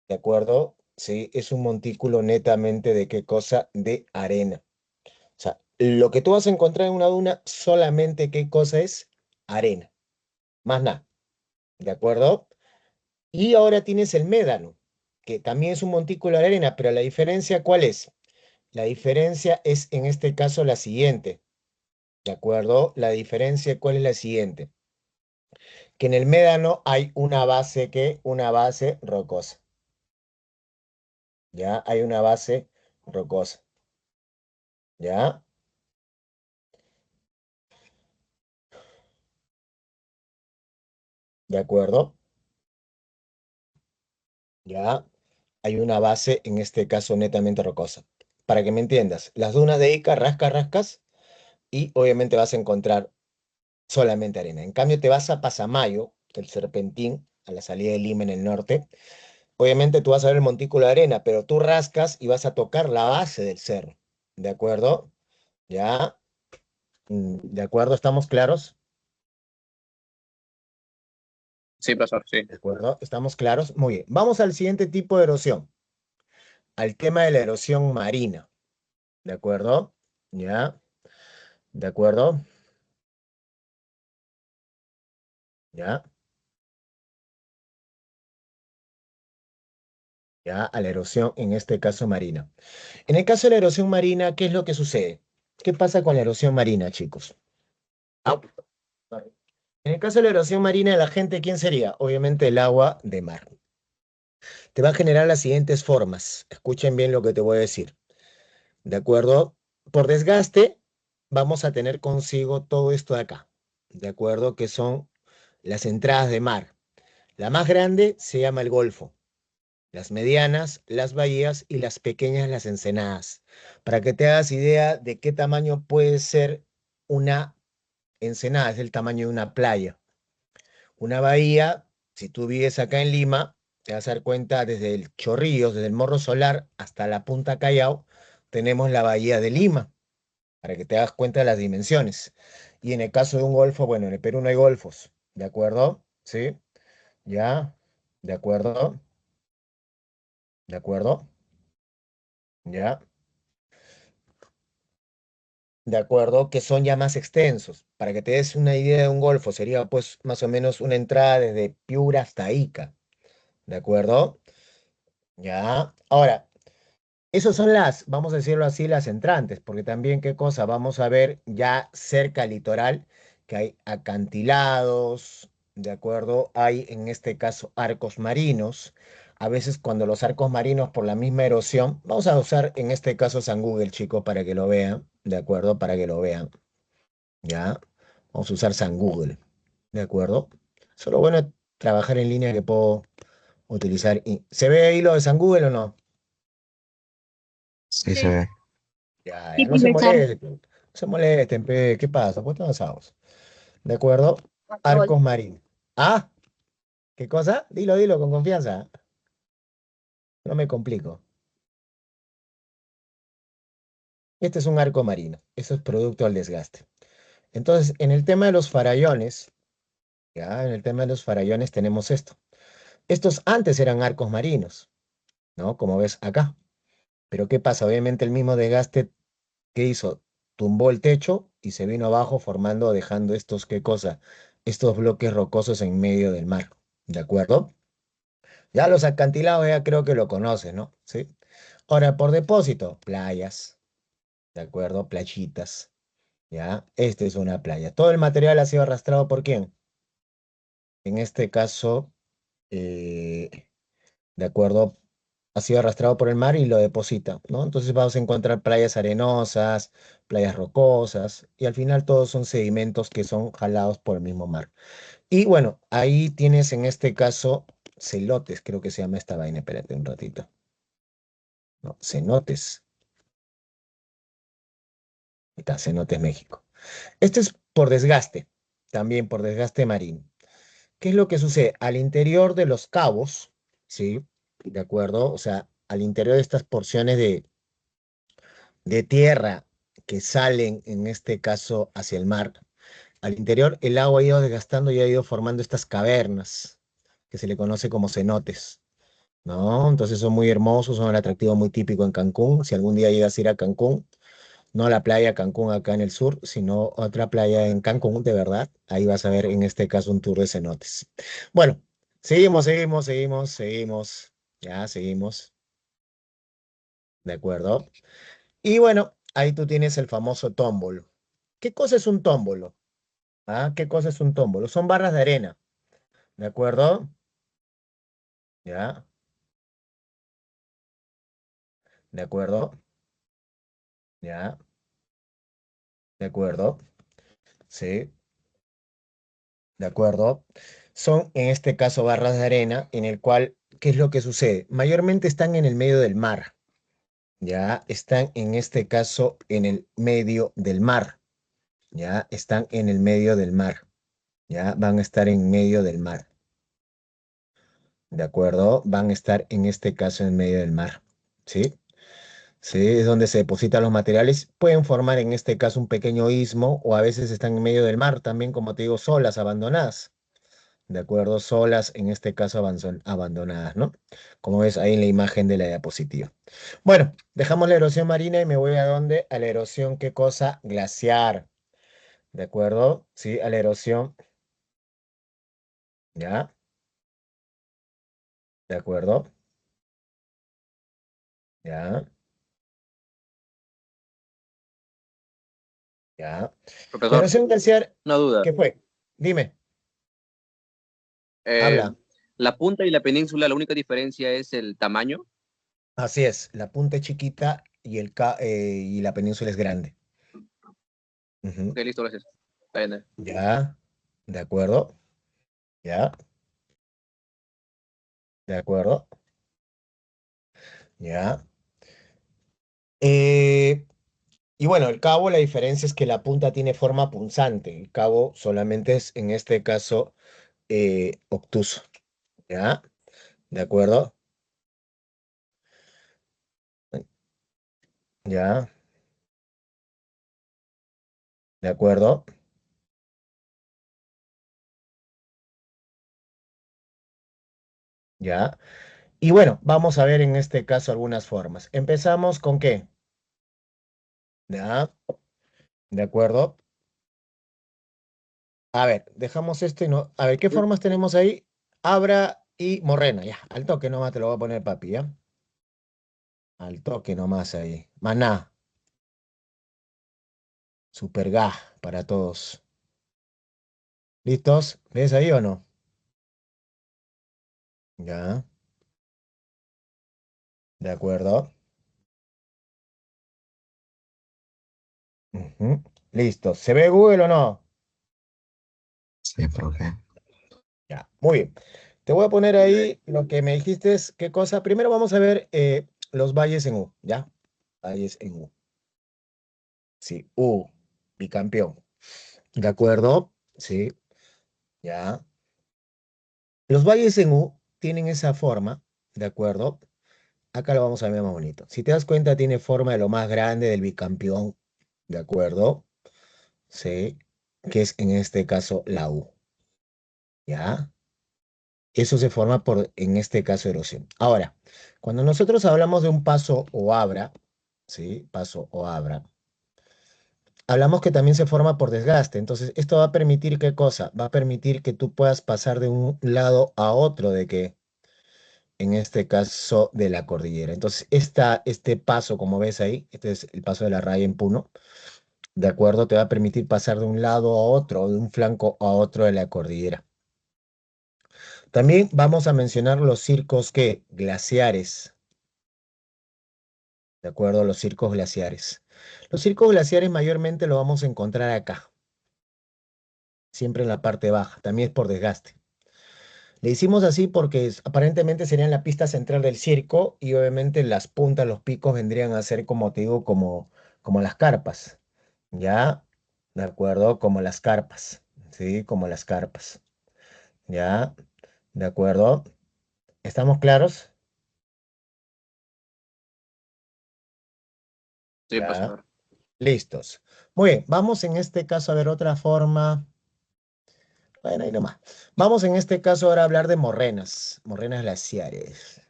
¿de acuerdo? Sí, es un montículo netamente de qué cosa? De arena. O sea, lo que tú vas a encontrar en una duna, solamente qué cosa es? Arena, más nada, ¿de acuerdo? Y ahora tienes el médano, que también es un montículo de arena, pero la diferencia, ¿cuál es? La diferencia es en este caso la siguiente. ¿De acuerdo? La diferencia, ¿cuál es la siguiente? Que en el médano hay una base que, una base rocosa. ¿Ya? Hay una base rocosa. ¿Ya? ¿De acuerdo? ¿Ya? Hay una base, en este caso, netamente rocosa. Para que me entiendas, las dunas de Ica, rascas, y obviamente vas a encontrar solamente arena. En cambio, te vas a Pasamayo, el Serpentín, a la salida de Lima en el norte. Obviamente tú vas a ver el montículo de arena, pero tú rascas y vas a tocar la base del cerro. ¿De acuerdo? ¿Ya? ¿De acuerdo? ¿Estamos claros? Sí, profesor, sí. ¿De acuerdo? ¿Estamos claros? Muy bien. Vamos al siguiente tipo de erosión, al tema de la erosión marina. ¿De acuerdo? ¿Ya? ¿De acuerdo? ¿Ya? ¿Ya? A la erosión, en este caso marina. En el caso de la erosión marina, ¿qué es lo que sucede? ¿Qué pasa con la erosión marina, chicos? Ah, en el caso de la erosión marina, la gente, ¿quién sería? Obviamente el agua de mar. Te va a generar las siguientes formas. Escuchen bien lo que te voy a decir. ¿De acuerdo? Por desgaste, vamos a tener consigo todo esto de acá. ¿De acuerdo? Que son las entradas de mar. La más grande se llama el Golfo. Las medianas, las bahías y las pequeñas, las ensenadas. Para que te hagas idea de qué tamaño puede ser una ensenada, es el tamaño de una playa. Una bahía, si tú vives acá en Lima, te vas a dar cuenta desde el Chorrillos, desde el Morro Solar hasta la Punta Callao, tenemos la bahía de Lima, para que te hagas cuenta de las dimensiones. Y en el caso de un golfo, bueno, en el Perú no hay golfos, ¿de acuerdo? ¿Sí? ¿Ya? ¿De acuerdo? ¿De acuerdo? ¿Ya? ¿De acuerdo? Que son ya más extensos. Para que te des una idea de un golfo, sería pues más o menos una entrada desde Piura hasta Ica, ¿de acuerdo? ¿Ya? Ahora, esas son las, vamos a decirlo así, las entrantes, porque también, ¿qué cosa? Vamos a ver ya cerca al litoral que hay acantilados, ¿de acuerdo? Hay en este caso arcos marinos, A veces cuando los arcos marinos por la misma erosión, vamos a usar en este caso San Google, chicos, para que lo vean, ¿de acuerdo? Para que lo vean, ¿ya? Vamos a usar San Google, ¿de acuerdo? Solo bueno es trabajar en línea que puedo utilizar. ¿Se ve ahí lo de San Google o no? Sí, se Sí. ve. Ya, Sí, ya, no se profesor. molesten, no se molesten, pe, ¿qué pasa? Pues estamos avanzados, ¿de acuerdo? Arcos marinos. Ah, ¿qué cosa? Dilo con confianza. No me complico. Este es un arco marino. Eso es producto del desgaste. Entonces, en el tema de los farallones, ya, en el tema de los farallones tenemos esto. Estos antes eran arcos marinos, ¿no? Como ves acá. Pero ¿qué pasa? Obviamente el mismo desgaste que hizo, tumbó el techo y se vino abajo formando, dejando estos, ¿qué cosa? Estos bloques rocosos en medio del mar. ¿De acuerdo? Ya los acantilados ya creo que lo conoces, ¿no? Sí. Ahora, por depósito, playas, ¿de acuerdo? Playitas, ¿ya? Esta es una playa. Todo el material ha sido arrastrado por quién? En este caso, eh, ¿de acuerdo? Ha sido arrastrado por el mar y lo deposita, ¿no? Entonces vamos a encontrar playas arenosas, playas rocosas, y al final todos son sedimentos que son jalados por el mismo mar. Y bueno, ahí tienes en este caso celotes, creo que se llama esta vaina, espérate un ratito, ¿no? Cenotes, ahí está, Cenotes México. Esto es por desgaste, también por desgaste marino. ¿Qué es lo que sucede? Al interior de los cabos, ¿sí? ¿De acuerdo? O sea, al interior de estas porciones de tierra que salen, en este caso, hacia el mar, al interior el agua ha ido desgastando y ha ido formando estas cavernas, que se le conoce como cenotes, ¿no? Entonces son muy hermosos, son un atractivo muy típico en Cancún. Si algún día llegas a ir a Cancún, no a la playa Cancún acá en el sur, sino otra playa en Cancún, de verdad. Ahí vas a ver en este caso un tour de cenotes. Bueno, seguimos. Ya, seguimos. ¿De acuerdo? Y bueno, ahí tú tienes el famoso tómbolo. ¿Qué cosa es un tómbolo? ¿Ah? ¿Qué cosa es un tómbolo? Son barras de arena. ¿De acuerdo? Ya, ¿de acuerdo? Ya, ¿de acuerdo? Sí, ¿de acuerdo? Son en este caso barras de arena en el cual, ¿qué es lo que sucede? Mayormente están en el medio del mar. Ya están en este caso en el medio del mar. Ya están en el medio del mar. Ya van a estar en medio del mar. ¿De acuerdo? Van a estar en este caso en medio del mar. ¿Sí? Sí, es donde se depositan los materiales. Pueden formar en este caso un pequeño istmo o a veces están en medio del mar también, como te digo, solas, abandonadas. ¿De acuerdo? Solas, en este caso abandonadas, ¿no? Como ves ahí en la imagen de la diapositiva. Bueno, dejamos la erosión marina y me voy a dónde? A la erosión, ¿qué cosa? Glaciar. ¿De acuerdo? Sí, a la erosión. ¿Ya? ¿De acuerdo? ¿Ya? ¿Ya? La Profesor, erosión glaciar, una duda. ¿qué fue? Dime, Eh, habla. la punta y la península, la única diferencia es el tamaño. Así es, la punta es chiquita y la península es grande. Ujú. Ok, listo, gracias. Está bien. Ya, de acuerdo, ya, de acuerdo, ya. Eh, y bueno, el cabo, la diferencia es que la punta tiene forma punzante. El cabo solamente es, en este caso, obtuso. ¿Ya? ¿De acuerdo? ¿Ya? ¿De acuerdo? ¿Ya? Y bueno, vamos a ver en este caso algunas formas. Empezamos con qué. ¿Ya? ¿De acuerdo? A ver, dejamos esto y no. A ver, ¿qué formas tenemos ahí? Abra y Morrena, ya. Al toque nomás te lo voy a poner, papi, ¿ya? Al toque nomás ahí. Maná, super gas para todos. ¿Listos? ¿Ves ahí o no? Ya. ¿De acuerdo? Ujú. Listo. ¿Se ve Google o no? Sí, profe. Ya, muy bien. Te voy a poner ahí lo que me dijiste es qué cosa. Primero vamos a ver los valles en U, ¿ya? Valles en U. Sí, U, bicampeón. ¿De acuerdo? Sí, ya. Los valles en U tienen esa forma, ¿de acuerdo? Acá lo vamos a ver más bonito. Si te das cuenta, tiene forma de lo más grande del bicampeón, ¿de acuerdo? Sí, que es en este caso la U, ¿ya? Eso se forma por, en este caso, erosión. Ahora, cuando nosotros hablamos de un paso o abra, ¿sí? Paso o abra, hablamos que también se forma por desgaste. Entonces, esto va a permitir, ¿qué cosa? Va a permitir que tú puedas pasar de un lado a otro de que, en este caso, de la cordillera. Entonces, este paso, como ves ahí, este es el paso de la raya en Puno, ¿de acuerdo? Te va a permitir pasar de un lado a otro, de un flanco a otro de la cordillera. También vamos a mencionar los circos que glaciares, ¿de acuerdo? Los circos glaciares. Los circos glaciares mayormente lo vamos a encontrar acá, siempre en la parte baja, también es por desgaste. Le hicimos así porque aparentemente serían la pista central del circo y obviamente las puntas, los picos vendrían a ser, como te digo, como las carpas, ¿ya? ¿De acuerdo? Como las carpas, ¿sí? Como las carpas, ¿ya? ¿De acuerdo? ¿Estamos claros? Sí, Ya. profesor. Listos. Muy bien, vamos en este caso a ver otra forma. Bueno, ahí nomás. Vamos en este caso ahora a hablar de morrenas, morrenas glaciares.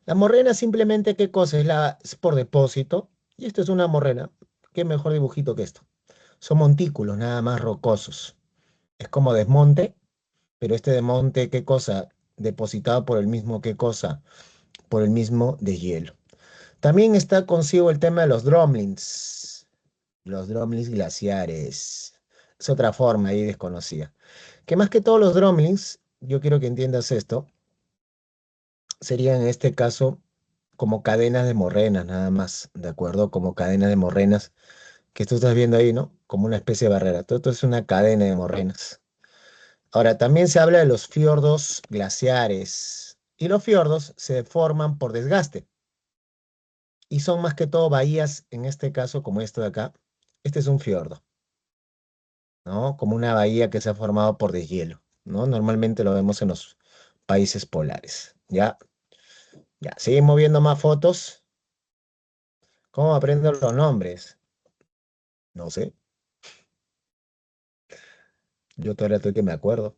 La morrena simplemente, ¿qué cosa? Es por depósito. Y esto es una morrena. ¿Qué mejor dibujito que esto? Son montículos nada más rocosos. Es como desmonte, pero este desmonte, ¿qué cosa? Depositado por el mismo, ¿qué cosa? Por el mismo deshielo. También está consigo el tema de los drumlins. Los drumlins glaciares. Es otra forma ahí desconocida. Que más que todos los drumlins, yo quiero que entiendas esto, serían en este caso como cadenas de morrenas, nada más, ¿de acuerdo? Como cadenas de morrenas que tú estás viendo ahí, ¿no? Como una especie de barrera. Todo esto es una cadena de morrenas. Ahora, también se habla de los fiordos glaciares. Y los fiordos se forman por desgaste. Y son más que todo bahías, en este caso, como esto de acá. Este es un fiordo, ¿no? Como una bahía que se ha formado por deshielo, ¿no? Normalmente lo vemos en los países polares, ¿ya? Ya, seguimos viendo más fotos. ¿Cómo aprendo los nombres? No sé. Yo todavía estoy que me acuerdo.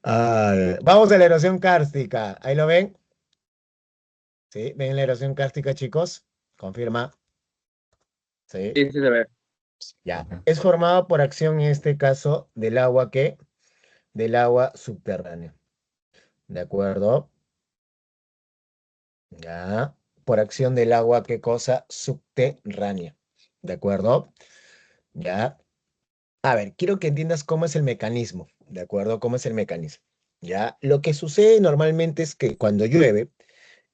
Vamos a la erosión kárstica. ¿Ahí lo ven? ¿Sí? ¿Ven la erosión kárstica, chicos? Confirma. ¿Sí? Sí, sí se ve. Ya. Es formado por acción, en este caso, del agua que, del agua subterránea. ¿De acuerdo? Ya. Por acción del agua, ¿qué cosa? Subterránea. ¿De acuerdo? Ya. A ver, quiero que entiendas cómo es el mecanismo. ¿De acuerdo? ¿Cómo es el mecanismo? Ya. Lo que sucede normalmente es que cuando llueve,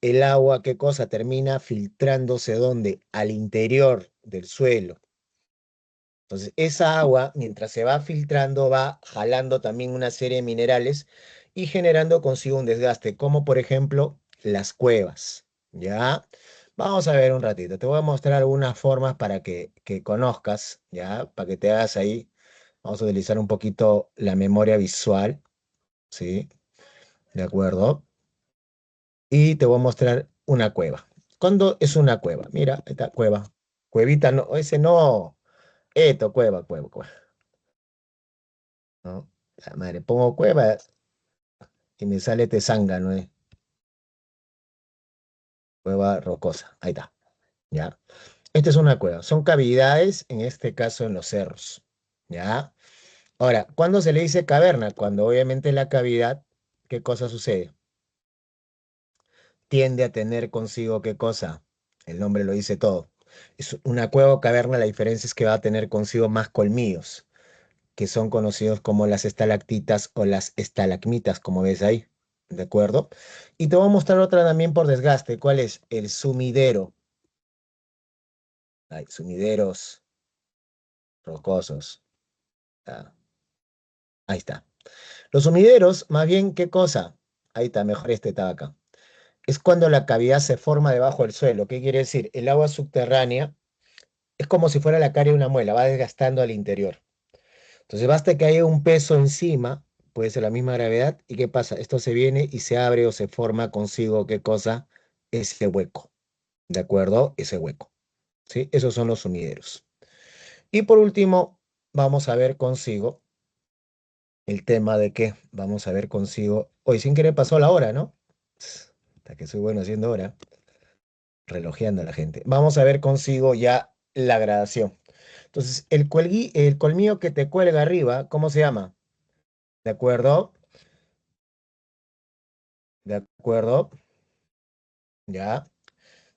el agua, ¿qué cosa? Termina filtrándose ¿dónde? Al interior del suelo. Entonces, esa agua, mientras se va filtrando, va jalando también una serie de minerales y generando consigo un desgaste, como por ejemplo las cuevas. ¿Ya? Vamos a ver un ratito. Te voy a mostrar algunas formas para que conozcas, ¿ya? Para que te hagas ahí. Vamos a utilizar un poquito la memoria visual, ¿sí? ¿De acuerdo? Y te voy a mostrar una cueva. ¿Cuándo es una cueva? Mira, esta cueva. Cuevita, no, ese no. Esto, cueva, cueva, cueva. ¿No? La madre, pongo cueva y me sale Tezanga, ¿no es? Cueva rocosa. Ahí está. ¿Ya? Esta es una cueva. Son cavidades, en este caso en los cerros. ¿Ya? Ahora, ¿cuándo se le dice caverna? Cuando obviamente la cavidad, ¿qué cosa sucede? Tiende a tener consigo qué cosa. El nombre lo dice todo. Es una cueva o caverna, la diferencia es que va a tener consigo más colmillos, que son conocidos como las estalactitas o las estalagmitas, como ves ahí. ¿de acuerdo? Y te voy a mostrar otra también por desgaste. ¿Cuál es? El sumidero. Hay sumideros rocosos. Ah, ahí está. Los sumideros, más bien, ¿qué cosa? Ahí está, mejor este estaba acá. Es cuando la cavidad se forma debajo del suelo. ¿Qué quiere decir? El agua subterránea es como si fuera la carie de una muela, va desgastando al interior. Entonces basta que haya un peso encima, puede ser la misma gravedad, ¿y qué pasa? Esto se viene y se abre o se forma consigo, ¿qué cosa? Ese hueco, ¿de acuerdo? Ese hueco, ¿sí? Esos son los sumideros. Y por último, vamos a ver consigo el tema de que, vamos a ver consigo, hoy sin querer pasó la hora, ¿no? Hasta que soy bueno haciendo hora, relojeando a la gente. Vamos a ver consigo ya la gradación. Entonces, el colmillo que te cuelga arriba, ¿cómo se llama? ¿De acuerdo? ¿De acuerdo? ¿Ya?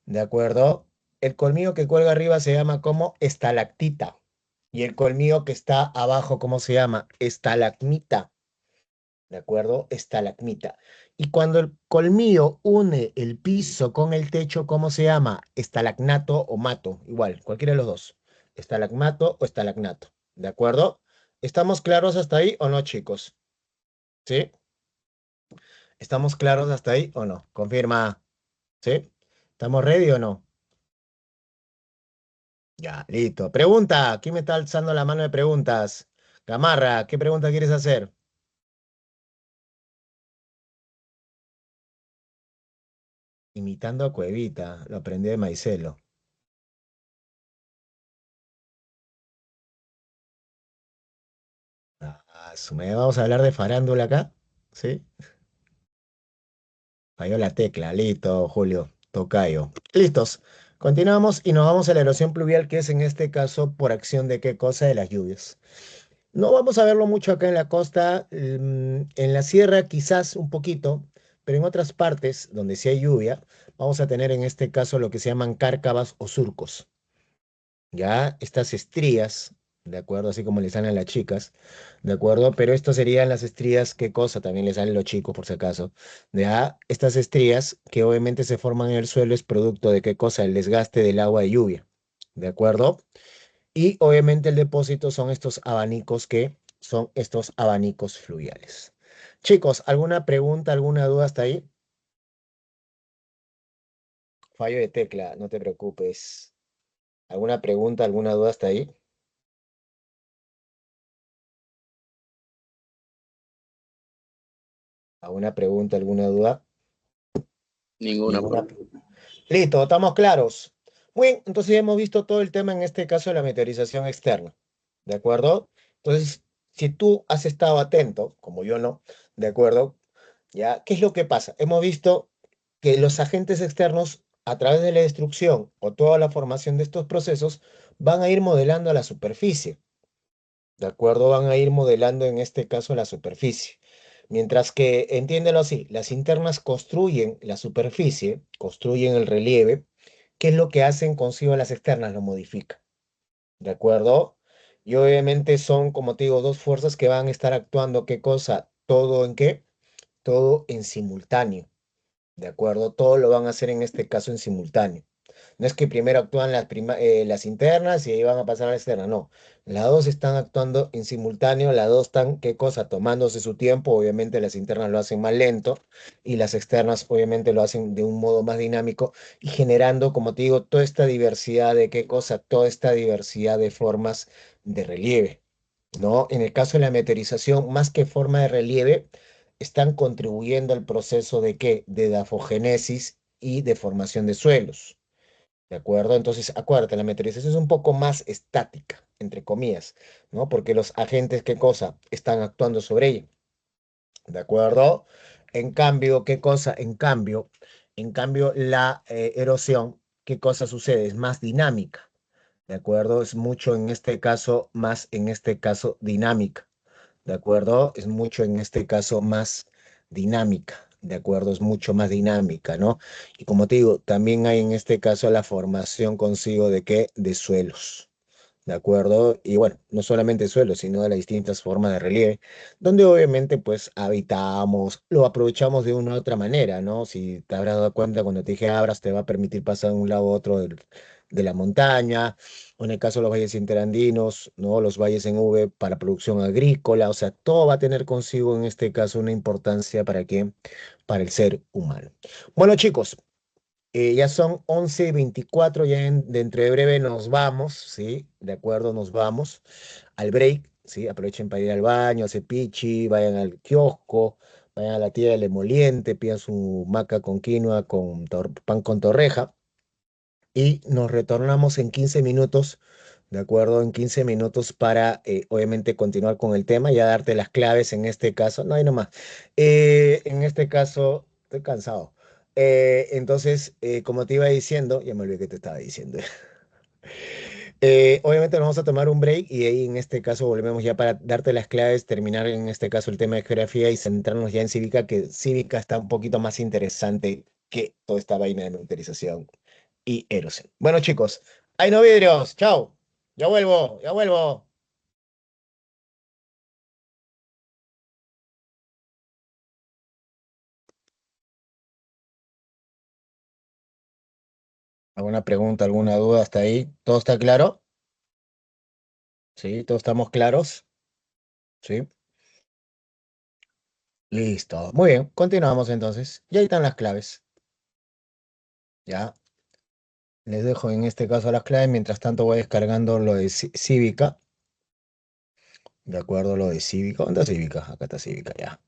¿De acuerdo? El colmillo que cuelga arriba se llama como estalactita. Y el colmillo que está abajo, ¿cómo se llama? Estalagmita. ¿De acuerdo? Estalagmita. Y cuando el colmillo une el piso con el techo, ¿cómo se llama? Estalagnato o mato. Igual, cualquiera de los dos. Estalagmato o estalagnato. ¿De acuerdo? ¿Estamos claros hasta ahí o no, chicos? ¿Sí? ¿Estamos claros hasta ahí o no? Confirma. ¿Sí? ¿Estamos ready o no? Ya, listo. Pregunta. ¿Quién me está alzando la mano de preguntas? Gamarra, ¿qué pregunta quieres hacer? Imitando a Cuevita. Lo aprendí de Maicelo. Vamos a hablar de farándula acá. ¿Sí? Falló la tecla. Listo, Julio. Tocayo. Listos. Continuamos y nos vamos a la erosión pluvial, que es en este caso por acción de qué cosa, de las lluvias. No vamos a verlo mucho acá en la costa, en la sierra quizás un poquito, pero en otras partes donde sí hay lluvia, vamos a tener en este caso lo que se llaman cárcavas o surcos. Ya estas estrías, ¿de acuerdo? Así como le salen a las chicas, ¿de acuerdo? Pero esto serían las estrías, ¿qué cosa? También le salen a los chicos, por si acaso. Ya estas estrías que obviamente se forman en el suelo es producto de qué cosa? El desgaste del agua de lluvia, ¿de acuerdo? Y obviamente el depósito son estos abanicos que son estos abanicos fluviales. Chicos, ¿alguna pregunta, alguna duda hasta ahí? Fallo de tecla, no te preocupes. ¿Alguna pregunta, alguna duda hasta ahí? ¿Alguna pregunta, alguna duda? Ninguna, Ninguna. profe. Listo, ¿estamos claros? Muy bien, entonces ya hemos visto todo el tema en este caso de la meteorización externa. ¿De acuerdo? Entonces, si tú has estado atento, como yo no, ¿de acuerdo? ¿Ya? ¿Qué es lo que pasa? Hemos visto que los agentes externos, a través de la destrucción o toda la formación de estos procesos, van a ir modelando a la superficie. ¿De acuerdo? Van a ir modelando en este caso la superficie. Mientras que, entiéndelo así, las internas construyen la superficie, construyen el relieve. ¿Qué es lo que hacen consigo las externas? Lo modifican. ¿De acuerdo? Y obviamente son, como te digo, dos fuerzas que van a estar actuando. ¿Qué cosa? ¿Todo en qué? Todo en simultáneo. ¿De acuerdo? Todo lo van a hacer en este caso en simultáneo. No es que primero actúan las internas y ahí van a pasar a la externa, no. Las dos están actuando en simultáneo, las dos están, ¿qué cosa? Tomándose su tiempo, obviamente las internas lo hacen más lento y las externas obviamente lo hacen de un modo más dinámico y generando, como te digo, toda esta diversidad de qué cosa, toda esta diversidad de formas de relieve, ¿no? En el caso de la meteorización, más que forma de relieve, están contribuyendo al proceso de qué? De dafogénesis y de formación de suelos. ¿De acuerdo? Entonces, acuérdate, la meteorización es un poco más estática, entre comillas, ¿no? Porque los agentes, ¿qué cosa? Están actuando sobre ella. ¿De acuerdo? En cambio, ¿qué cosa? En cambio, la erosión, ¿qué cosa sucede? Es más dinámica. ¿De acuerdo? Es mucho en este caso, más en este caso dinámica. ¿De acuerdo? Es mucho en este caso más dinámica, ¿de acuerdo? Es mucho más dinámica, ¿no? Y como te digo, también hay en este caso la formación consigo de qué? De suelos, ¿de acuerdo? Y bueno, no solamente suelo, sino de las distintas formas de relieve, donde obviamente pues habitamos, lo aprovechamos de una u otra manera, ¿no? Si te habrás dado cuenta cuando te dije abras, te va a permitir pasar de un lado a otro de la montaña, o en el caso de los valles interandinos, ¿no? Los valles en V para producción agrícola, o sea, todo va a tener consigo en este caso una importancia para qué, para el ser humano. Bueno, chicos. Ya son 11:24, ya dentro de breve nos vamos, ¿sí? De acuerdo, nos vamos al break, ¿sí? Aprovechen para ir al baño, hacer pichi, vayan al kiosco, vayan a la tía del emoliente, pidan su maca con quinoa, con pan con torreja, y nos retornamos en 15 minutos, ¿de acuerdo? En 15 minutos para, obviamente, continuar con el tema, ya darte las claves en este caso. No hay nomás. En este caso, estoy cansado. Entonces, como te iba diciendo, ya me olvidé que te estaba diciendo. Obviamente nos vamos a tomar un break y ahí en este caso volvemos ya para darte las claves, terminar en este caso el tema de geografía y centrarnos ya en cívica, que cívica está un poquito más interesante que toda esta vaina de militarización y Erosen. Bueno, chicos, hay no vidrios. Chao. Ya vuelvo, ya vuelvo. ¿Alguna pregunta, alguna duda hasta ahí? ¿Todo está claro? Sí, todos estamos claros. Sí. Listo. Muy bien, continuamos entonces. Y ahí están las claves. Ya. Les dejo en este caso las claves. Mientras tanto voy descargando lo de cívica. De acuerdo, lo de cívica. ¿Dónde está cívica? Acá está cívica, ya.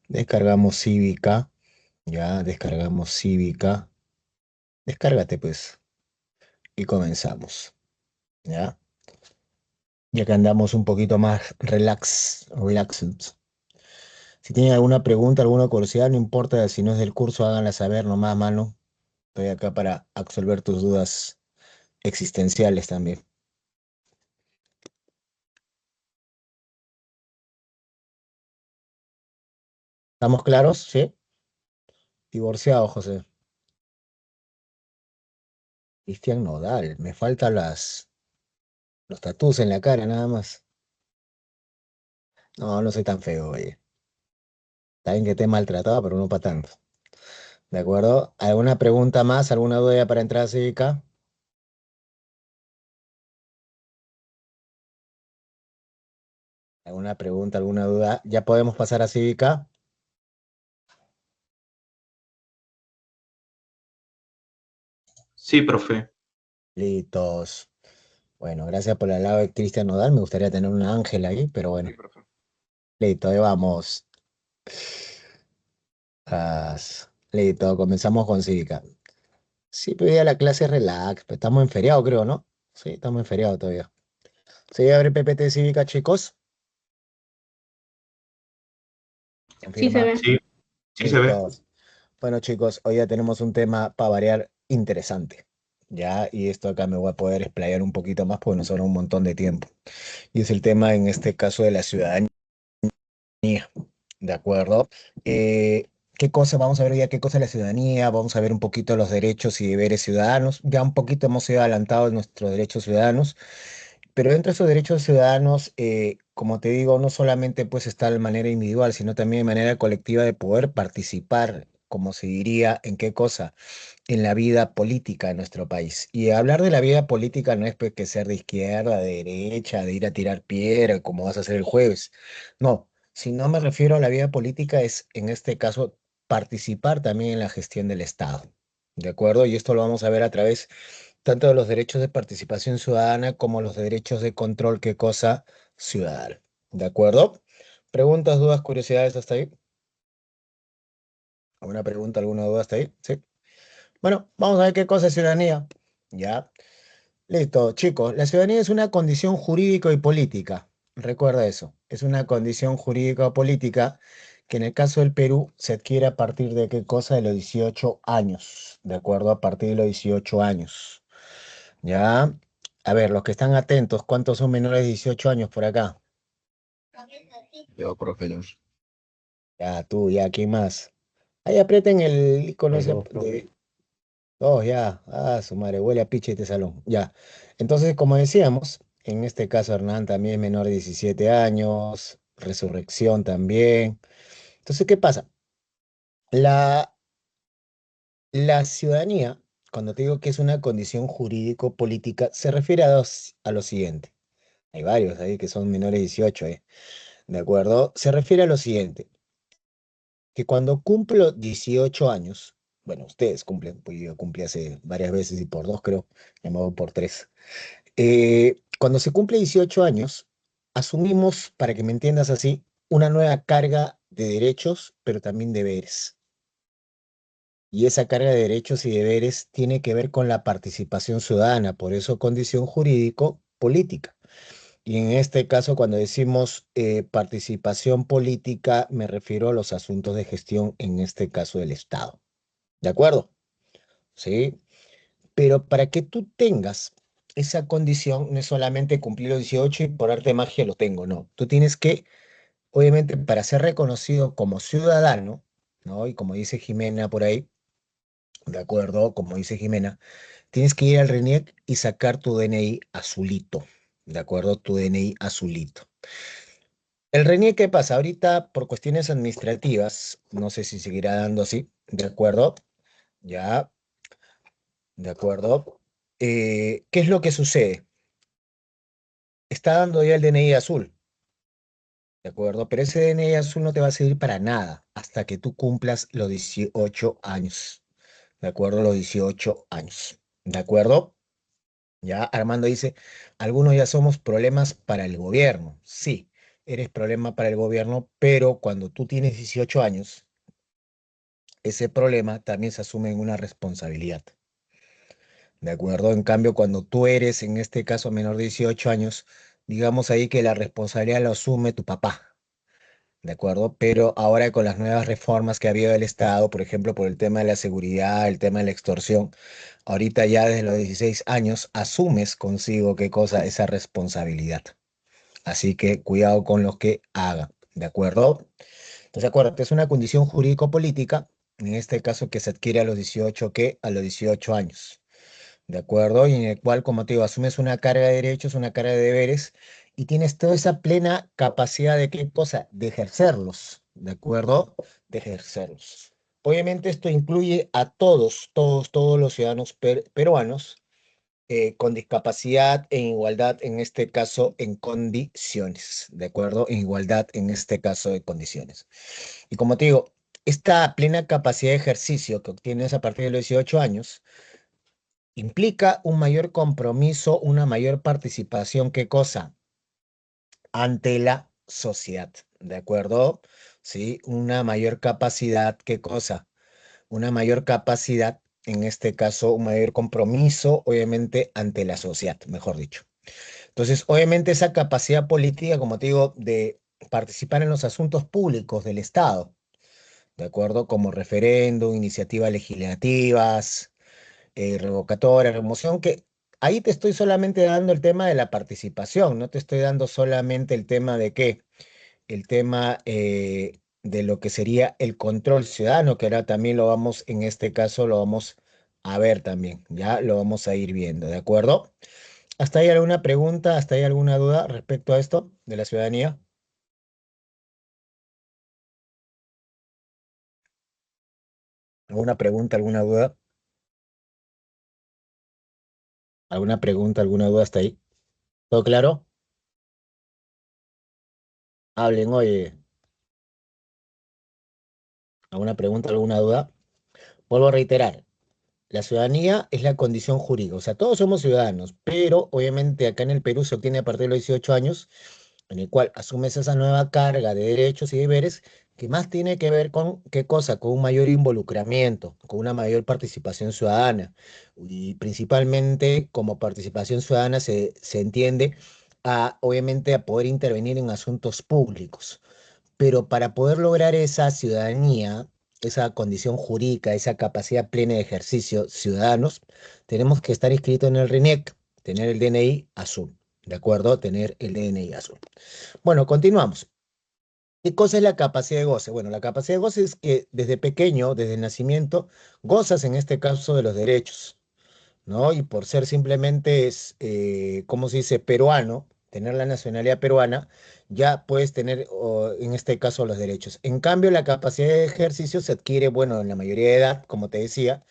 Descargamos cívica. Ya, descargamos cívica. Descárgate, pues. Y comenzamos. ¿Ya? Ya que andamos un poquito más relaxed. Si tienen alguna pregunta, alguna curiosidad, no importa si no es del curso, háganla saber nomás, mano. Estoy acá para absolver tus dudas existenciales también. ¿Estamos claros? ¿Sí? Divorciado, José. Cristian Nodal. Me faltan los tatús en la cara, nada más. No, no soy tan feo, oye. Está bien que te he maltratado, pero no para tanto. ¿De acuerdo? ¿Alguna pregunta más? ¿Alguna duda ya para entrar a cívica? ¿Alguna pregunta, alguna duda? ¿Ya podemos pasar a cívica? Sí, profe. Listos. Bueno, gracias por el lado de Cristian Nodal. Me gustaría tener un ángel ahí, pero bueno. Sí, profe. Listo, ahí vamos. Listo, comenzamos con cívica. Sí, pero ya la clase es relax. Pero estamos en feriado, creo, ¿no? Sí, estamos en feriado todavía. ¿Sí abre PPT cívica, chicos? Sí se Confirma. ve. Sí, sí se ve. Listos. Bueno, chicos, hoy ya tenemos un tema para variar interesante. Ya, y esto acá me voy a poder explayar un poquito más porque nos sobra un montón de tiempo. Y es el tema, en este caso, de la ciudadanía. ¿De acuerdo? ¿Qué cosa? Vamos a ver ya qué cosa es la ciudadanía, vamos a ver un poquito los derechos y deberes ciudadanos. Ya un poquito hemos sido adelantados en nuestros derechos ciudadanos, pero dentro de esos derechos ciudadanos, como te digo, no solamente pues está de manera individual, sino también de manera colectiva de poder participar, como se diría, ¿en qué cosa? En la vida política de nuestro país. Y hablar de la vida política no es pues que ser de izquierda, de derecha, de ir a tirar piedra, como vas a hacer el jueves. No, si no me refiero a la vida política, es en este caso participar también en la gestión del Estado. ¿De acuerdo? Y esto lo vamos a ver a través tanto de los derechos de participación ciudadana como los derechos de control, qué cosa ciudadana. ¿De acuerdo? ¿Preguntas, dudas, curiosidades hasta ahí? ¿Alguna pregunta, alguna duda hasta ahí? Sí. Bueno, vamos a ver qué cosa es ciudadanía. Ya. Listo, chicos. La ciudadanía es una condición jurídica y política. Recuerda eso. Es una condición jurídica o política que en el caso del Perú se adquiere a partir de qué cosa, de los 18 años. ¿De acuerdo? A partir de los 18 años. Ya. A ver, los que están atentos, ¿cuántos son menores de 18 años por acá? Yo, profe, yo. Ya, tú, ya, ¿quién más? Ahí aprieten el icono Hay ese dos, profe. de... Oh, ya. Ah, su madre, huele a piche este salón. Ya. Entonces, como decíamos, En este caso, Hernán también es menor de 17 años, Resurrección también. Entonces, ¿qué pasa? La, la ciudadanía, cuando te digo que es una condición jurídico-política, se refiere a lo siguiente. Hay varios ahí que son menores de 18, ¿eh? ¿De acuerdo? Se refiere a lo siguiente, que cuando cumplo 18 años, bueno, ustedes cumplen, pues yo cumplí hace varias veces y por dos creo, ya me voy por tres. Cuando se cumple 18 años, asumimos, para que me entiendas así, una nueva carga de derechos, pero también deberes. Y esa carga de derechos y deberes tiene que ver con la participación ciudadana, por eso condición jurídico-política. Y en este caso, cuando decimos participación política, me refiero a los asuntos de gestión, en este caso del Estado. ¿De acuerdo? ¿Sí? Pero para que tú tengas esa condición, no es solamente cumplir los 18 y por arte de magia lo tengo, no. Tú tienes que, obviamente, para ser reconocido como ciudadano, ¿no? Y como dice Jimena por ahí, ¿de acuerdo? Como dice Jimena, tienes que ir al RENIEC y sacar tu DNI azulito, ¿de acuerdo? Tu DNI azulito. El RENIEC, ¿qué pasa? Ahorita, por cuestiones administrativas, no sé si seguirá dando así, ¿de acuerdo? Ya, ¿de acuerdo? ¿Qué es lo que sucede? Está dando ya el DNI azul, ¿de acuerdo? Pero ese DNI azul no te va a servir para nada hasta que tú cumplas los 18 años, ¿de acuerdo? Los 18 años, ¿de acuerdo? Ya Armando dice, algunos ya somos problemas para el gobierno. Sí, eres problema para el gobierno, pero cuando tú tienes 18 años, ese problema también se asume en una responsabilidad. ¿De acuerdo? En cambio, cuando tú eres, en este caso, menor de 18 años, digamos ahí que la responsabilidad la asume tu papá. ¿De acuerdo? Pero ahora con las nuevas reformas que ha habido del Estado, por ejemplo, por el tema de la seguridad, el tema de la extorsión, ahorita ya desde los 16 años asumes consigo qué cosa, esa responsabilidad. Así que cuidado con lo que haga. ¿De acuerdo? Entonces, acuérdate, es una condición jurídico-política, en este caso que se adquiere a los 18, ¿qué? A los 18 años. ¿De acuerdo? Y en el cual, como te digo, asumes una carga de derechos, una carga de deberes y tienes toda esa plena capacidad de qué cosa, de ejercerlos, ¿de acuerdo? De ejercerlos. Obviamente esto incluye a todos los ciudadanos peruanos con discapacidad en igualdad, en este caso, en condiciones, ¿de acuerdo? En igualdad, en este caso, de condiciones. Y como te digo, esta plena capacidad de ejercicio que obtienes a partir de los 18 años, implica un mayor compromiso, una mayor participación, ¿qué cosa? Ante la sociedad, ¿de acuerdo? Sí, una mayor capacidad, ¿qué cosa? Una mayor capacidad, en este caso, un mayor compromiso, obviamente, ante la sociedad, mejor dicho. Entonces, obviamente, esa capacidad política, como te digo, de participar en los asuntos públicos del Estado, ¿de acuerdo? Como referéndum, iniciativas legislativas, revocatoria, remoción, que ahí te estoy solamente dando el tema de la participación, no te estoy dando solamente el tema de qué, el tema de lo que sería el control ciudadano, que ahora también lo vamos, en este caso lo vamos a ver también, ya lo vamos a ir viendo, ¿de acuerdo? ¿Hasta ahí alguna pregunta, hasta ahí alguna duda respecto a esto de la ciudadanía? ¿Alguna pregunta, alguna duda? ¿Alguna pregunta, alguna duda hasta ahí? ¿Todo claro? Hablen, oye. ¿Alguna pregunta, alguna duda? Vuelvo a reiterar, la ciudadanía es la condición jurídica, o sea, todos somos ciudadanos, pero obviamente acá en el Perú se obtiene a partir de los 18 años, en el cual asumes esa nueva carga de derechos y deberes que más tiene que ver con qué cosa, con un mayor involucramiento, con una mayor participación ciudadana. Y principalmente como participación ciudadana se entiende obviamente, a poder intervenir en asuntos públicos. Pero para poder lograr esa ciudadanía, esa condición jurídica, esa capacidad plena de ejercicio ciudadanos, tenemos que estar inscritos en el RENIEC, tener el DNI azul, ¿de acuerdo? Tener el DNI azul. Bueno, continuamos. ¿Qué cosa es la capacidad de goce? Bueno, la capacidad de goce es que desde pequeño, desde el nacimiento, gozas en este caso de los derechos, ¿no? Y por ser simplemente, ¿cómo se dice? Peruano, tener la nacionalidad peruana, ya puedes tener, en este caso, los derechos. En cambio, la capacidad de ejercicio se adquiere, bueno, en la mayoría de edad, como te decía,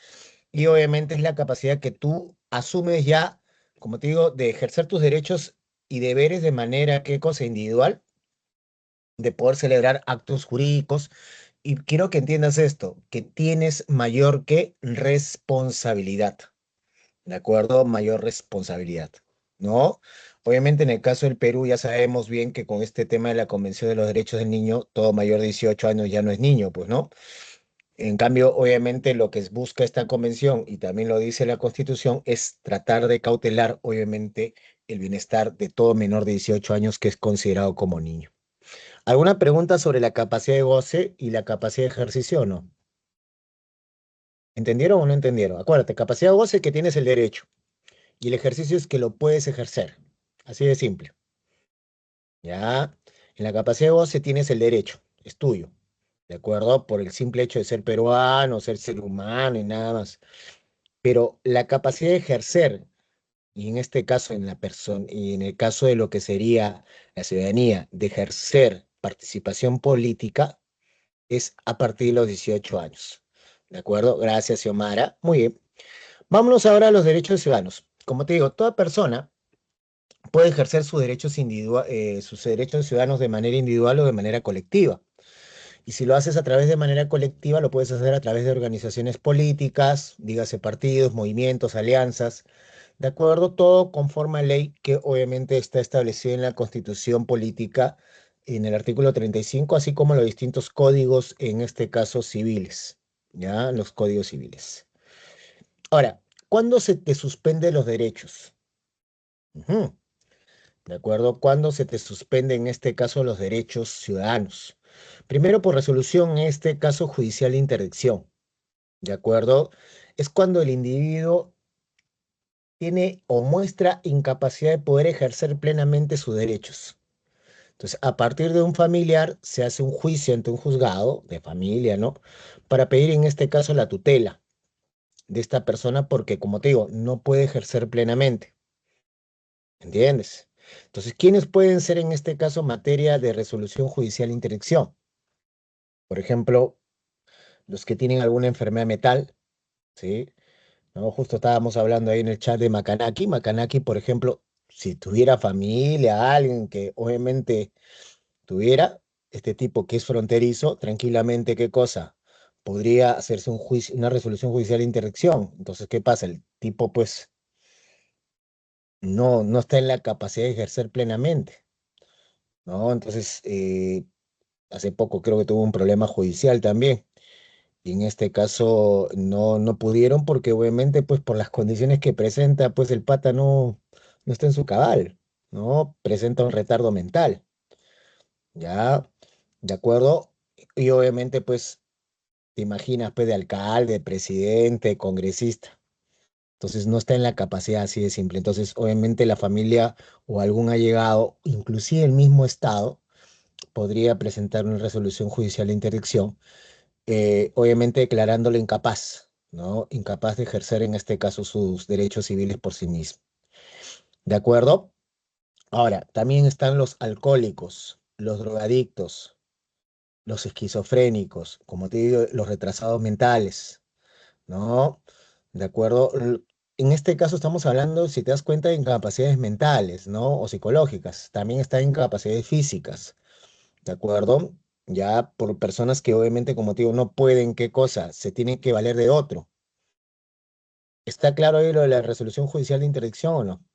y obviamente es la capacidad que tú asumes ya, como te digo, de ejercer tus derechos y deberes de manera, ¿qué cosa? Individual, de poder celebrar actos jurídicos. Y quiero que entiendas esto, que tienes mayor que responsabilidad. ¿De acuerdo? Mayor responsabilidad, ¿no? Obviamente en el caso del Perú ya sabemos bien que con este tema de la Convención de los Derechos del Niño, todo mayor de 18 años ya no es niño, pues, ¿no? En cambio, obviamente lo que busca esta convención, y también lo dice la Constitución, es tratar de cautelar, obviamente, el bienestar de todo menor de 18 años que es considerado como niño. ¿Alguna pregunta sobre la capacidad de goce y la capacidad de ejercicio o no? ¿Entendieron o no entendieron? Acuérdate, capacidad de goce es que tienes el derecho. Y el ejercicio es que lo puedes ejercer. Así de simple. ¿Ya? En la capacidad de goce tienes el derecho, es tuyo. ¿De acuerdo? Por el simple hecho de ser peruano, ser humano y nada más. Pero la capacidad de ejercer, y en este caso en la persona, y en el caso de lo que sería la ciudadanía, de ejercer participación política, es a partir de los 18 años. ¿De acuerdo? Gracias, Xiomara. Muy bien. Vámonos ahora a los derechos ciudadanos. Como te digo, toda persona puede ejercer sus derechos ciudadanos de manera individual o de manera colectiva. Y si lo haces a través de manera colectiva, lo puedes hacer a través de organizaciones políticas, dígase partidos, movimientos, alianzas, de acuerdo, todo conforme a ley que obviamente está establecida en la Constitución Política en el artículo 35, así como los distintos códigos, en este caso civiles, ¿ya? Los códigos civiles. Ahora, ¿cuándo se te suspenden los derechos? Ujú. ¿De acuerdo? ¿Cuándo se te suspende en este caso los derechos ciudadanos? Primero por resolución, en este caso judicial de interdicción. ¿De acuerdo? Es cuando el individuo tiene o muestra incapacidad de poder ejercer plenamente sus derechos. Entonces, a partir de un familiar se hace un juicio ante un juzgado de familia, ¿no? Para pedir en este caso la tutela de esta persona porque, como te digo, no puede ejercer plenamente. ¿Entiendes? Entonces, ¿quiénes pueden ser en este caso materia de resolución judicial de interdicción? Por ejemplo, los que tienen alguna enfermedad mental, ¿sí? ¿No? Justo estábamos hablando ahí en el chat de Macanaki. Macanaki, por ejemplo, si tuviera familia, alguien que obviamente tuviera este tipo que es fronterizo, tranquilamente, ¿qué cosa? Podría hacerse un juicio, una resolución judicial de interdicción. Entonces, ¿qué pasa? El tipo, pues, no está en la capacidad de ejercer plenamente, ¿no? Entonces, hace poco creo que tuvo un problema judicial también. Y en este caso no pudieron porque obviamente pues por las condiciones que presenta pues el pata no está en su cabal, ¿no? Presenta un retardo mental, ¿ya? ¿De acuerdo? Y obviamente pues te imaginas pues de alcalde, presidente, congresista. Entonces no está en la capacidad así de simple. Entonces obviamente la familia o algún allegado, inclusive el mismo Estado, podría presentar una resolución judicial de interdicción obviamente declarándolo incapaz, ¿no? Incapaz de ejercer en este caso sus derechos civiles por sí mismo. ¿De acuerdo? Ahora, también están los alcohólicos, los drogadictos, los esquizofrénicos, como te digo, los retrasados mentales, ¿no? ¿De acuerdo? En este caso estamos hablando, si te das cuenta, de incapacidades mentales, ¿no? O psicológicas. También están incapacidades físicas. ¿De acuerdo? Ya por personas que obviamente, como te digo, no pueden, ¿qué cosa? Se tienen que valer de otro. ¿Está claro ahí lo de la resolución judicial de interdicción o no?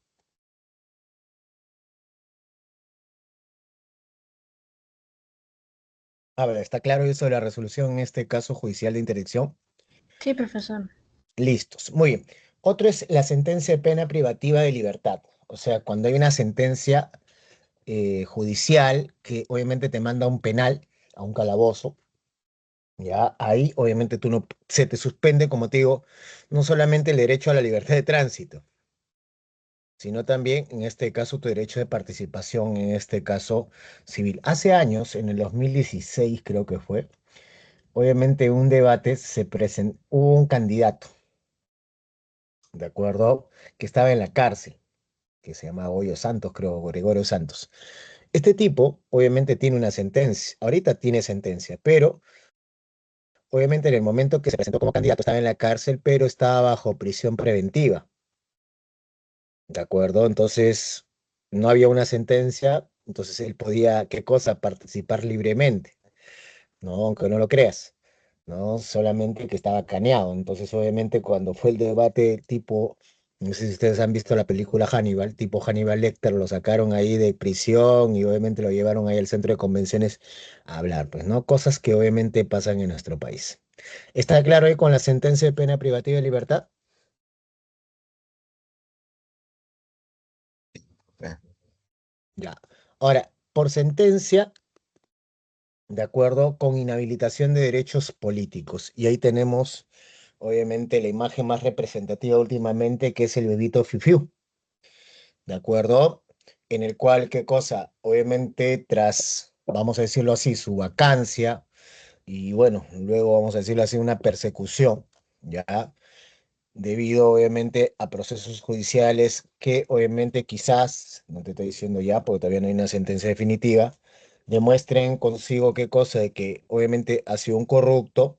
A ver, ¿está claro eso de la resolución en este caso judicial de interdicción? Sí, profesor. Listos. Muy bien. Otro es la sentencia de pena privativa de libertad. O sea, cuando hay una sentencia judicial que obviamente te manda a un penal, a un calabozo, ya ahí obviamente tú no, se te suspende, como te digo, no solamente el derecho a la libertad de tránsito, sino también, en este caso, tu derecho de participación, en este caso civil. Hace años, en el 2016 creo que fue, obviamente un debate hubo un candidato, ¿de acuerdo? Que estaba en la cárcel, que se llama Goyo Santos, creo, Gregorio Santos. Este tipo, obviamente, tiene una sentencia, ahorita tiene sentencia, pero obviamente en el momento que se presentó como candidato estaba en la cárcel, pero estaba bajo prisión preventiva, ¿de acuerdo? Entonces, no había una sentencia, entonces él podía, ¿qué cosa? Participar libremente, ¿no? Aunque no lo creas, ¿no? Solamente que estaba caneado. Entonces, obviamente, cuando fue el debate tipo, no sé si ustedes han visto la película Hannibal, tipo Hannibal Lecter, lo sacaron ahí de prisión y obviamente lo llevaron ahí al centro de convenciones a hablar, pues, ¿no? Cosas que obviamente pasan en nuestro país. ¿Está claro ahí con la sentencia de pena privativa de libertad? Ya. Ahora, por sentencia, de acuerdo con inhabilitación de derechos políticos. Y ahí tenemos, obviamente, la imagen más representativa últimamente, que es el bebito Fiu, ¿de acuerdo? En el cual, ¿qué cosa? Obviamente, tras, vamos a decirlo así, su vacancia, y bueno, luego vamos a decirlo así, una persecución, ¿ya? Debido obviamente a procesos judiciales que obviamente quizás, no te estoy diciendo ya porque todavía no hay una sentencia definitiva, demuestren consigo qué cosa de que obviamente ha sido un corrupto,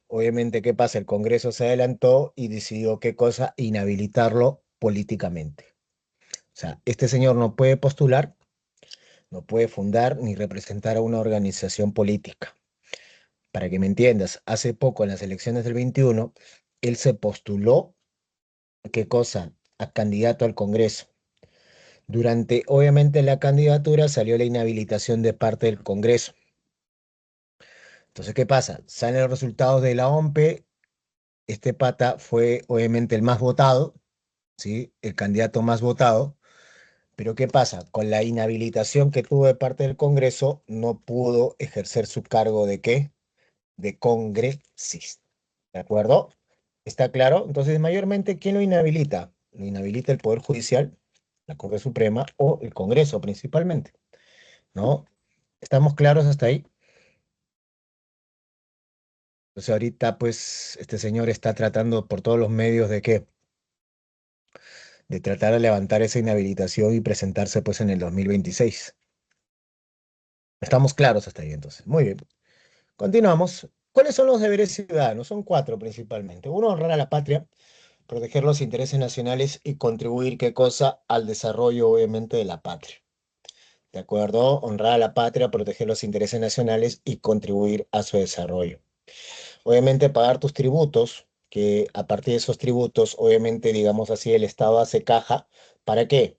obviamente qué pasa, el Congreso se adelantó y decidió qué cosa, inhabilitarlo políticamente. O sea, este señor no puede postular, no puede fundar ni representar a una organización política. Para que me entiendas, hace poco en las elecciones del 21, él se postuló ¿qué cosa? A candidato al Congreso. Durante, obviamente, la candidatura salió la inhabilitación de parte del Congreso. Entonces, ¿qué pasa? Salen los resultados de la OMPE. Este pata fue, obviamente, el más votado, ¿sí? El candidato más votado. Pero ¿qué pasa? Con la inhabilitación que tuvo de parte del Congreso, no pudo ejercer su cargo de ¿qué? De congresista. ¿De acuerdo? ¿Está claro? Entonces, mayormente, ¿quién lo inhabilita? Lo inhabilita el Poder Judicial, la Corte Suprema o el Congreso principalmente, ¿no? ¿Estamos claros hasta ahí? Entonces, ahorita, pues, este señor está tratando por todos los medios de qué? De tratar de levantar esa inhabilitación y presentarse, pues, en el 2026. Estamos claros hasta ahí, entonces. Muy bien. Continuamos. ¿Cuáles son los deberes ciudadanos? Son cuatro principalmente. Uno, honrar a la patria, proteger los intereses nacionales y contribuir, ¿qué cosa? Al desarrollo, obviamente, de la patria. ¿De acuerdo? Honrar a la patria, proteger los intereses nacionales y contribuir a su desarrollo. Obviamente, pagar tus tributos, que a partir de esos tributos, obviamente, digamos así, el Estado hace caja. ¿Para qué?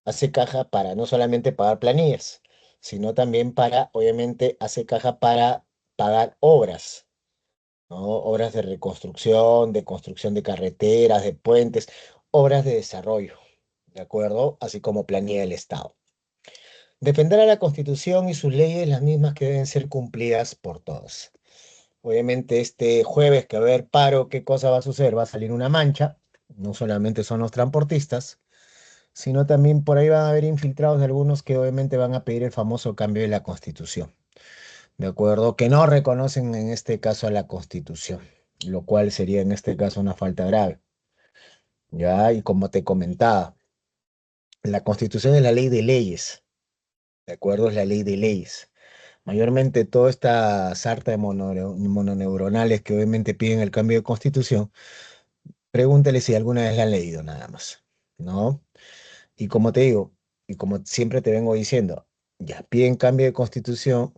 Hace caja para no solamente pagar planillas, sino también para, obviamente, hace caja para pagar obras, ¿no? Obras de construcción de carreteras, de puentes, obras de desarrollo, ¿de acuerdo? Así como planilla del Estado. Defender a la Constitución y sus leyes, las mismas que deben ser cumplidas por todos. Obviamente este jueves que va a haber paro, ¿qué cosa va a suceder? Va a salir una mancha, no solamente son los transportistas, sino también por ahí van a haber infiltrados de algunos que obviamente van a pedir el famoso cambio de la Constitución, ¿de acuerdo? Que no reconocen en este caso a la Constitución, lo cual sería en este caso una falta grave, ¿ya? Y como te comentaba, la Constitución es la ley de leyes, ¿de acuerdo? Es la ley de leyes. Mayormente toda esta sarta de mononeuronales que obviamente piden el cambio de constitución, pregúntale si alguna vez la han leído nada más, ¿no? Y como te digo, y como siempre te vengo diciendo, ya piden cambio de constitución,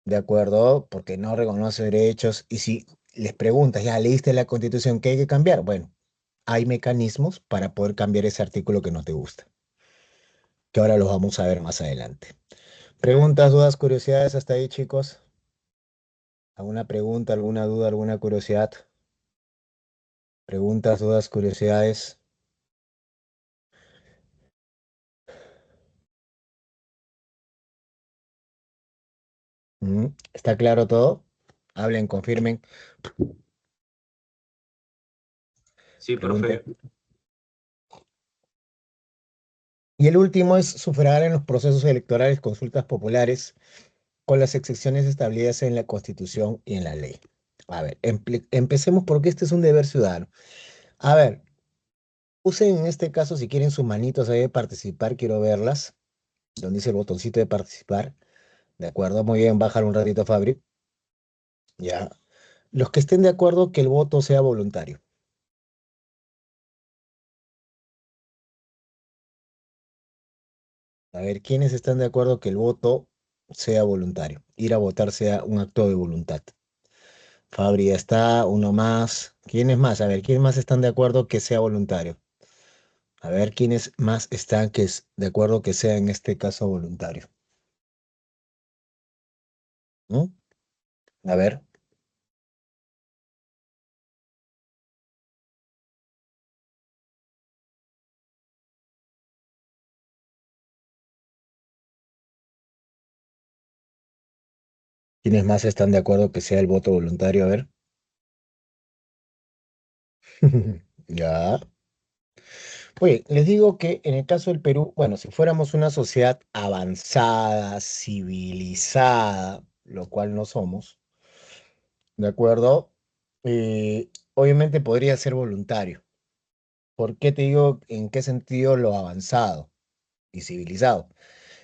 ¿de acuerdo? Porque no reconoce derechos. Y si les preguntas, ya leíste la constitución, ¿qué hay que cambiar? Bueno, hay mecanismos para poder cambiar ese artículo que no te gusta, que ahora los vamos a ver más adelante. Preguntas, dudas, curiosidades hasta ahí, chicos. ¿Alguna pregunta, alguna duda, alguna curiosidad? Preguntas, dudas, curiosidades. ¿Está claro todo? Hablen, confirmen, Sí, pregunten. profe. Y el último es sufragar en los procesos electorales consultas populares con las excepciones establecidas en la Constitución y en la ley. A ver, empecemos porque este es un deber ciudadano. A ver, Usen en este caso, si quieren sus manitos ahí de participar, quiero verlas, donde dice el botoncito de participar. ¿De acuerdo? Muy bien, bájalo un ratito, Fabri. Ya. Los que estén de acuerdo que el voto sea voluntario. A ver, ¿quiénes están de acuerdo que el voto sea voluntario? Ir a votar sea un acto de voluntad. Fabri ya está, uno más. ¿Quiénes más? A ver, ¿quiénes más están de acuerdo que sea voluntario? A ver, ¿quiénes más están de acuerdo que sea en este caso voluntario? ¿Mm? A ver, ¿quiénes más están de acuerdo que sea el voto voluntario? A ver. Ya. Oye, les digo que en el caso del Perú, bueno, si fuéramos una sociedad avanzada, civilizada, lo cual no somos, ¿de acuerdo? Obviamente podría ser voluntario. ¿Por qué te digo en qué sentido lo avanzado y civilizado?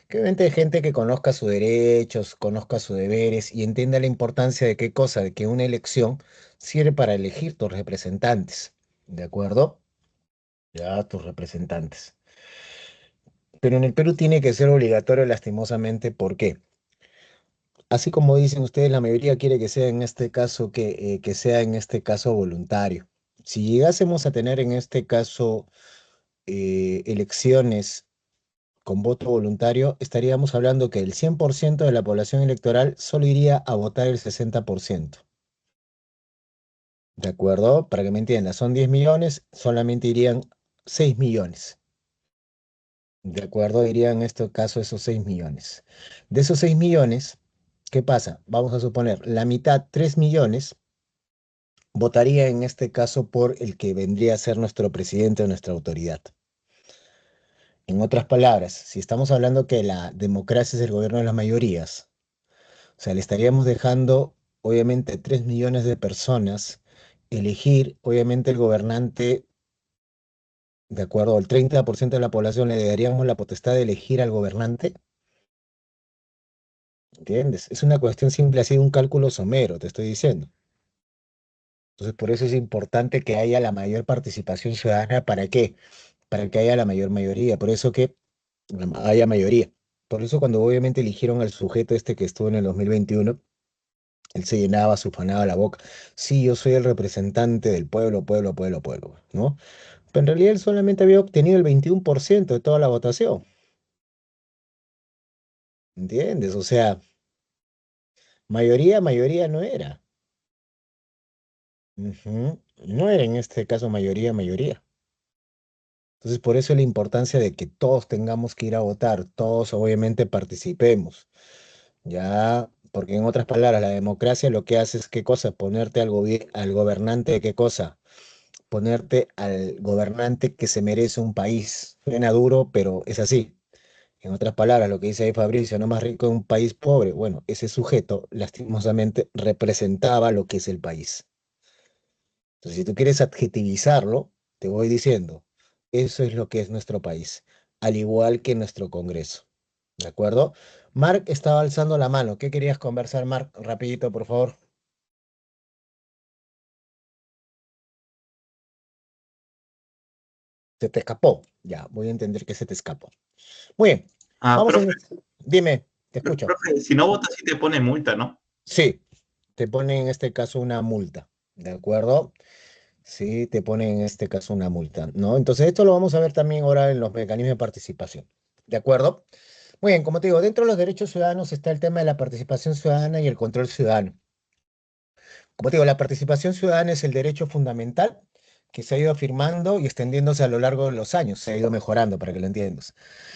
Que obviamente hay gente que conozca sus derechos, conozca sus deberes y entienda la importancia de qué cosa, de que una elección sirve para elegir tus representantes, ¿de acuerdo? Ya, tus representantes. Pero en el Perú tiene que ser obligatorio lastimosamente, ¿por qué? Así como dicen ustedes, la mayoría quiere que sea en este caso, que sea en este caso voluntario. Si llegásemos a tener en este caso elecciones con voto voluntario, estaríamos hablando que el 100% de la población electoral solo iría a votar el 60%. ¿De acuerdo? Para que me entiendan, son 10 millones, solamente irían 6 millones. ¿De acuerdo? Irían en este caso esos 6 millones. De esos 6 millones, ¿qué pasa? Vamos a suponer, la mitad, 3 millones, votaría en este caso por el que vendría a ser nuestro presidente o nuestra autoridad. En otras palabras, si estamos hablando que la democracia es el gobierno de las mayorías, o sea, le estaríamos dejando, obviamente, 3 millones de personas elegir, obviamente, el gobernante, de acuerdo al 30% de la población, le daríamos la potestad de elegir al gobernante. ¿Entiendes? Es una cuestión simple, así de un cálculo somero, te estoy diciendo. Entonces, por eso es importante que haya la mayor participación ciudadana. ¿Para qué? Para que haya la mayor mayoría. Por eso que haya mayoría. Por eso cuando obviamente eligieron al sujeto este que estuvo en el 2021, él se llenaba, se ufanaba la boca. Sí, yo soy el representante del pueblo, pueblo, pueblo, pueblo, ¿no? Pero en realidad él solamente había obtenido el 21% de toda la votación. ¿Entiendes? O sea, mayoría, mayoría no era. Ujú. No era en este caso mayoría, mayoría. Entonces, por eso la importancia de que todos tengamos que ir a votar, todos obviamente participemos, ya, porque en otras palabras, la democracia lo que hace es qué cosa, ponerte al gobernante, ¿qué cosa? Ponerte al gobernante que se merece un país. Suena duro, pero es así. En otras palabras, lo que dice ahí Fabricio, no más rico en un país pobre. Bueno, ese sujeto lastimosamente representaba lo que es el país. Entonces, si tú quieres adjetivizarlo, te voy diciendo, eso es lo que es nuestro país, al igual que nuestro Congreso. ¿De acuerdo? Mark estaba alzando la mano. ¿Qué querías conversar, Mark? Rapidito, por favor. Se te escapó. Ya, voy a entender que se te escapó. Muy bien. Vamos Profe, en... Dime, te escucho. profe, si no votas sí te pone multa, ¿no? Sí, te pone en este caso una multa. ¿De acuerdo? Sí, te pone en este caso una multa, ¿no? Entonces, esto lo vamos a ver también ahora en los mecanismos de participación. ¿De acuerdo? Muy bien, como te digo, dentro de los derechos ciudadanos está el tema de la participación ciudadana y el control ciudadano. Como te digo, la participación ciudadana es el derecho fundamental que se ha ido afirmando y extendiéndose a lo largo de los años, se ha ido mejorando para que lo entiendas.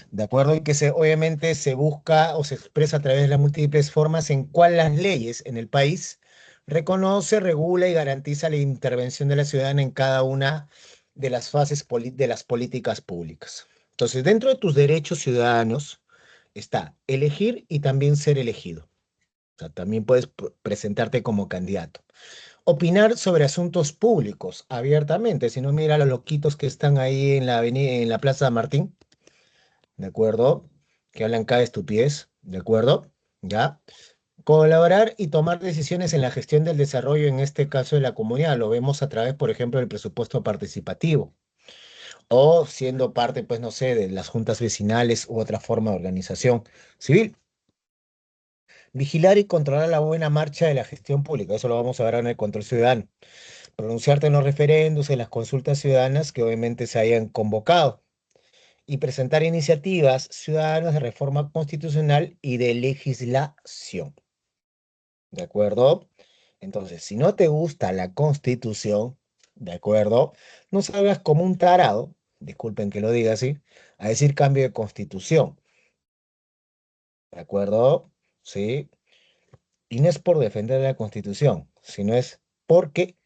¿De acuerdo? Y que obviamente se busca o se expresa a través de las múltiples formas en cual las leyes en el país reconoce, regula y garantiza la intervención de la ciudadana en cada una de las fases de las políticas públicas. Entonces, dentro de tus derechos ciudadanos está elegir y también ser elegido. O sea, también puedes presentarte como candidato. opinar sobre asuntos públicos abiertamente. Si no, mira a los loquitos que están ahí en la avenida, en la Plaza Martín, ¿de acuerdo? Que hablan cada estupidez, ¿de acuerdo? ¿Ya? Colaborar y tomar decisiones en la gestión del desarrollo, en este caso de la comunidad. Lo vemos a través, por ejemplo, del presupuesto participativo o siendo parte, pues, no sé, de las juntas vecinales u otra forma de organización civil. Vigilar y controlar la buena marcha de la gestión pública. Eso lo vamos a ver en el control ciudadano. Pronunciarte en los referendos, en las consultas ciudadanas que obviamente se hayan convocado. Y presentar iniciativas ciudadanas de reforma constitucional y de legislación. ¿De acuerdo? Entonces, si no te gusta la Constitución, ¿de acuerdo? No salgas como un tarado, disculpen que lo diga así, a decir cambio de Constitución. ¿De acuerdo? Sí. Y no es por defender la Constitución, sino es porque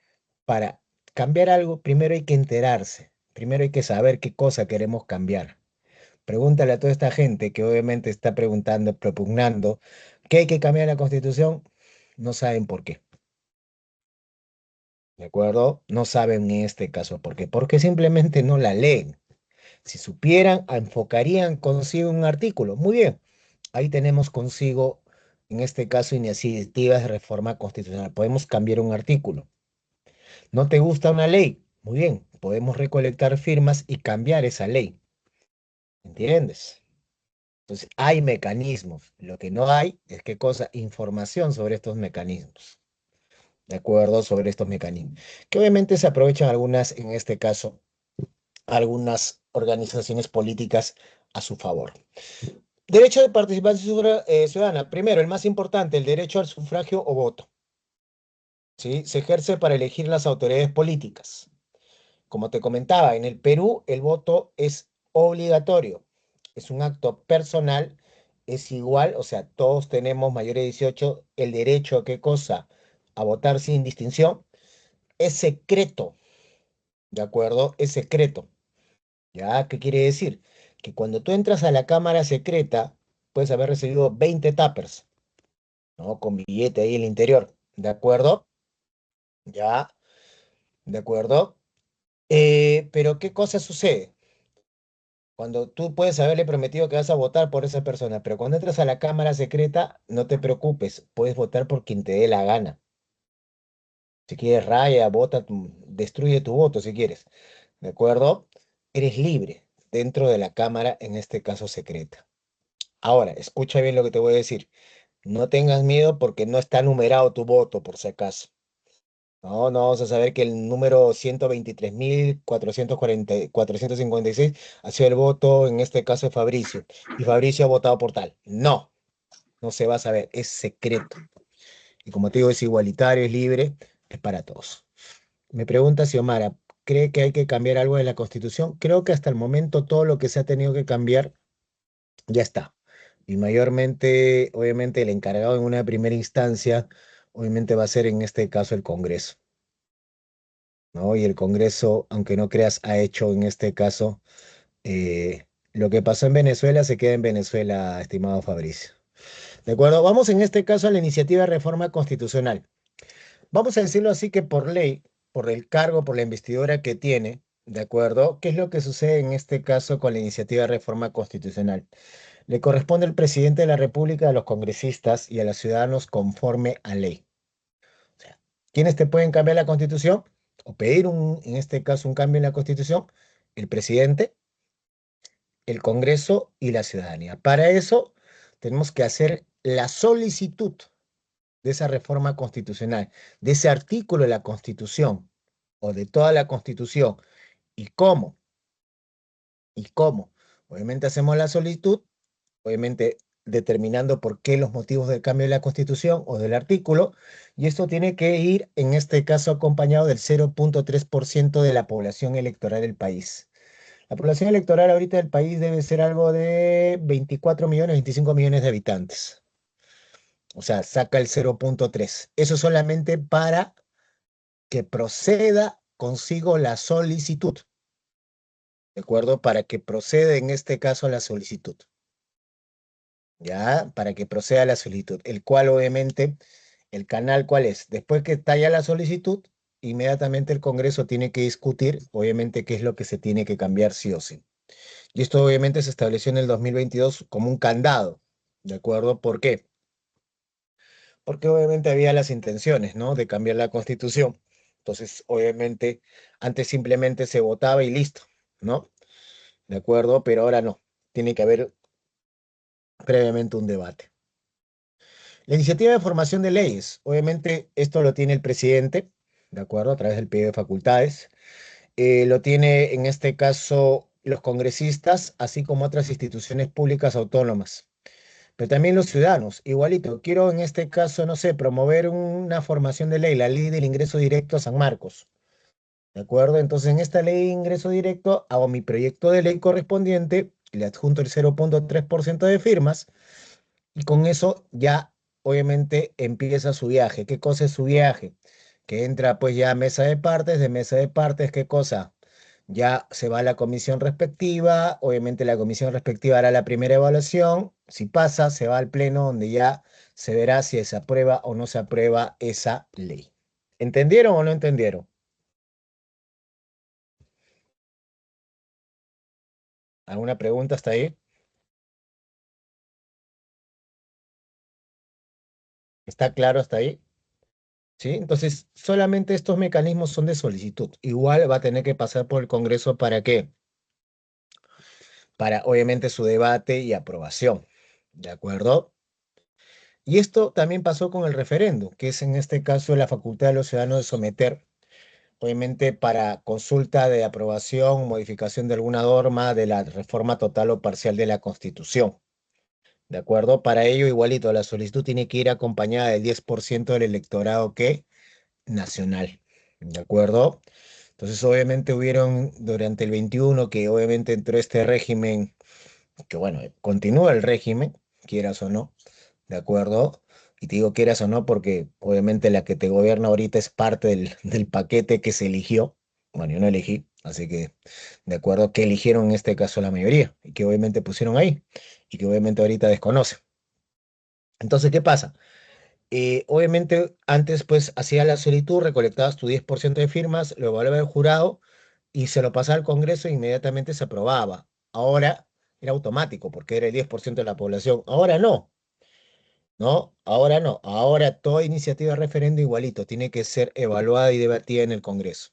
para cambiar algo, primero hay que enterarse, primero hay que saber qué cosa queremos cambiar. Pregúntale a toda esta gente que obviamente está preguntando, propugnando que hay que cambiar la Constitución, no saben por qué. ¿De acuerdo? No saben en este caso por qué. Porque simplemente no la leen. Si supieran, enfocarían consigo un artículo. Muy bien. Ahí tenemos consigo, en este caso, iniciativas de reforma constitucional. Podemos cambiar un artículo. ¿No te gusta una ley? Muy bien. Podemos recolectar firmas y cambiar esa ley. ¿Entiendes? Entonces, hay mecanismos. Lo que no hay es qué cosa, información sobre estos mecanismos. ¿De acuerdo? Sobre estos mecanismos. Que obviamente se aprovechan algunas, en este caso, algunas organizaciones políticas a su favor. Derecho de participación ciudadana. Primero, el más importante, el derecho al sufragio o voto. ¿Sí? Se ejerce para elegir las autoridades políticas. Como te comentaba, en el Perú el voto es obligatorio. Es un acto personal, es igual, o sea, todos tenemos mayores de 18, el derecho a qué cosa, a votar sin distinción. Es secreto, ¿de acuerdo? Es secreto. ¿Ya? ¿Qué quiere decir? Que cuando tú entras a la cámara secreta, puedes haber recibido 20 tuppers, ¿no? Con billete ahí en el interior, ¿de acuerdo? ¿Ya? ¿De acuerdo? Pero ¿qué cosa sucede? Cuando tú puedes haberle prometido que vas a votar por esa persona, pero cuando entras a la cámara secreta, no te preocupes, puedes votar por quien te dé la gana. Si quieres, raya, vota, destruye tu voto si quieres, ¿de acuerdo? Eres libre dentro de la cámara, en este caso secreta. Ahora, escucha bien lo que te voy a decir. No tengas miedo porque no está numerado tu voto, por si acaso. No, no vamos a saber que el número 123.456 ha sido el voto, en este caso de Fabricio, y Fabricio ha votado por tal. No, no se va a saber, es secreto. Y como te digo, es igualitario, es libre, es para todos. Me pregunta Xiomara, ¿cree que hay que cambiar algo de la Constitución? Creo que hasta el momento todo lo que se ha tenido que cambiar ya está. Y mayormente, obviamente, el encargado en una primera instancia, obviamente va a ser en este caso el Congreso, ¿no? Y el Congreso, aunque no creas, ha hecho en este caso lo que pasó en Venezuela, se queda en Venezuela, estimado Fabricio. ¿De acuerdo? Vamos en este caso a la iniciativa de reforma constitucional. Vamos a decirlo así que por ley, por el cargo, por la investidura que tiene, ¿de acuerdo? ¿Qué es lo que sucede en este caso con la iniciativa de reforma constitucional? Le corresponde al presidente de la República, a los congresistas y a los ciudadanos conforme a ley. O sea, ¿quiénes te pueden cambiar la Constitución? O pedir en este caso, un cambio en la Constitución. El presidente, el Congreso y la ciudadanía. Para eso tenemos que hacer la solicitud de esa reforma constitucional, de ese artículo de la Constitución o de toda la Constitución. ¿Y cómo? ¿Y cómo? Obviamente hacemos la solicitud, obviamente determinando por qué los motivos del cambio de la Constitución o del artículo, y esto tiene que ir, en este caso, acompañado del 0.3% de la población electoral del país. La población electoral ahorita del país debe ser algo de 24 millones, 25 millones de habitantes. O sea, saca el 0.3. Eso solamente para que proceda consigo la solicitud. ¿De acuerdo? Para que proceda en este caso la solicitud. ¿Ya? Para que proceda la solicitud, el cual obviamente El canal, ¿cuál es? Después que está ya la solicitud, inmediatamente el Congreso tiene que discutir, obviamente, qué es lo que se tiene que cambiar sí o sí. Y esto obviamente se estableció en el 2022 como un candado, ¿de acuerdo? ¿Por qué? Porque obviamente había las intenciones, ¿no? De cambiar la Constitución. Entonces, obviamente, antes simplemente se votaba y listo, ¿no? ¿De acuerdo? Pero ahora no. Tiene que haber previamente un debate. La iniciativa de formación de leyes, obviamente esto lo tiene el presidente, ¿de acuerdo? A través del pedido de facultades. Lo tiene en este caso los congresistas, así como otras instituciones públicas autónomas. Pero también los ciudadanos, igualito. Quiero en este caso, no sé, promover una formación de ley, la ley del ingreso directo a San Marcos. ¿De acuerdo? Entonces, en esta ley de ingreso directo, hago mi proyecto de ley correspondiente, le adjunto el 0,3% de firmas y con eso ya, obviamente, empieza su viaje. ¿Qué cosa es su viaje? Que entra pues ya a mesa de mesa de partes, ¿qué cosa? Ya se va a la comisión respectiva, obviamente la comisión respectiva hará la primera evaluación, si pasa, se va al pleno donde ya se verá si se aprueba o no se aprueba esa ley. ¿Entendieron o no entendieron? ¿Alguna pregunta hasta ahí? ¿Está claro hasta ahí? ¿Sí? Entonces, solamente estos mecanismos son de solicitud. Igual va a tener que pasar por el Congreso ¿para qué? Para, obviamente, su debate y aprobación. ¿De acuerdo? Y esto también pasó con el referendo, que es en este caso la facultad de los ciudadanos de someter, obviamente, para consulta de aprobación o modificación de alguna norma de la reforma total o parcial de la Constitución. ¿De acuerdo? Para ello, igualito, la solicitud tiene que ir acompañada del 10% del electorado que nacional. ¿De acuerdo? Entonces, obviamente hubieron durante el 21 que obviamente entró este régimen, que bueno, continúa el régimen, quieras o no, ¿de acuerdo? Y te digo quieras o no porque obviamente la que te gobierna ahorita es parte del paquete que se eligió. Bueno, yo no elegí, así que de acuerdo que eligieron en este caso la mayoría y que obviamente pusieron ahí y que obviamente ahorita desconoce. Entonces, ¿qué pasa? Obviamente antes pues hacía la solicitud, recolectabas tu 10% de firmas, lo evaluaba el jurado y se lo pasaba al Congreso e inmediatamente se aprobaba. Ahora era automático porque era el 10% de la población. Ahora no, ¿no? Ahora no. Ahora toda iniciativa de referendo igualito tiene que ser evaluada y debatida en el Congreso.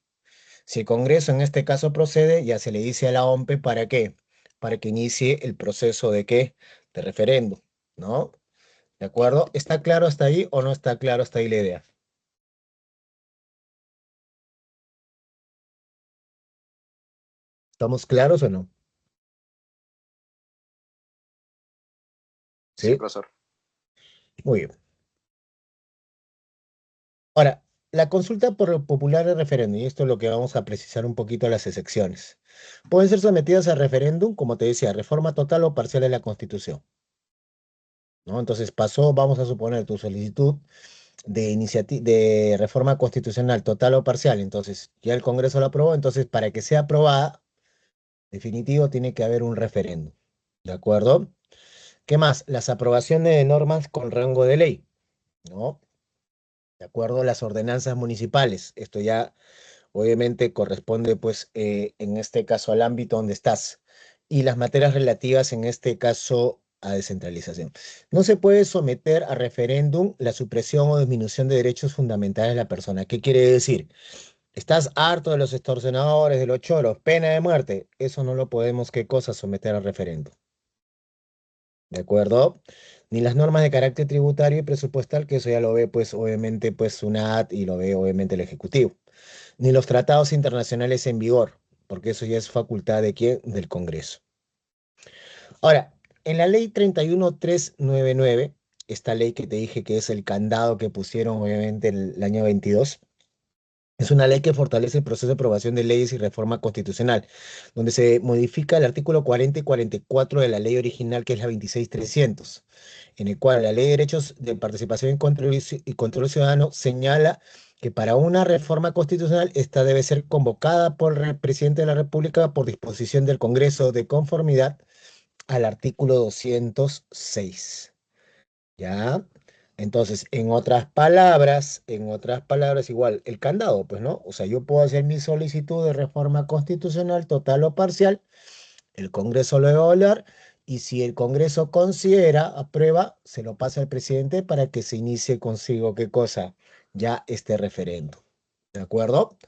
Si el Congreso en este caso procede, ya se le dice a la OMPE para qué, para que inicie el proceso de qué, de referendo, ¿no? ¿De acuerdo? ¿Está claro hasta ahí o no está claro hasta ahí la idea? ¿Estamos claros o no? Sí, Sí, profesor. muy bien. Ahora, la consulta por popular de referéndum, y esto es lo que vamos a precisar un poquito las excepciones, pueden ser sometidas a referéndum, como te decía, reforma total o parcial de la Constitución, ¿no? Entonces pasó, vamos a suponer, tu solicitud de de reforma constitucional total o parcial, entonces ya el Congreso lo aprobó, entonces para que sea aprobada, definitivo, tiene que haber un referéndum, ¿de acuerdo? ¿Qué más? Las aprobaciones de normas con rango de ley, ¿no? De acuerdo a las ordenanzas municipales. Esto ya obviamente corresponde, pues, en este caso al ámbito donde estás. Y las materias relativas, en este caso, a descentralización. No se puede someter a referéndum la supresión o disminución de derechos fundamentales de la persona. ¿Qué quiere decir? ¿Estás harto de los extorsionadores, de los choros, pena de muerte? Eso no lo podemos, ¿qué cosa? Someter a referéndum. ¿De acuerdo? Ni las normas de carácter tributario y presupuestal, que eso ya lo ve, pues, obviamente, pues, SUNAT y lo ve, obviamente, el Ejecutivo. Ni los tratados internacionales en vigor, porque eso ya es facultad de quién, del Congreso. Ahora, en la ley 31399, esta ley que te dije que es el candado que pusieron, obviamente, el año 22, es una ley que fortalece el proceso de aprobación de leyes y reforma constitucional, donde se modifica el artículo 40 y 44 de la ley original, que es la 26300, en el cual la Ley de Derechos de Participación y Control Ciudadano señala que para una reforma constitucional esta debe ser convocada por el presidente de la República por disposición del Congreso de conformidad al artículo 206. ¿Ya? Entonces, en otras palabras, igual, el candado, pues, ¿no? O sea, yo puedo hacer mi solicitud de reforma constitucional total o parcial, el Congreso lo va a evaluar, y si el Congreso considera, aprueba, se lo pasa al presidente para que se inicie consigo, ¿qué cosa? Ya este referendo. ¿De acuerdo?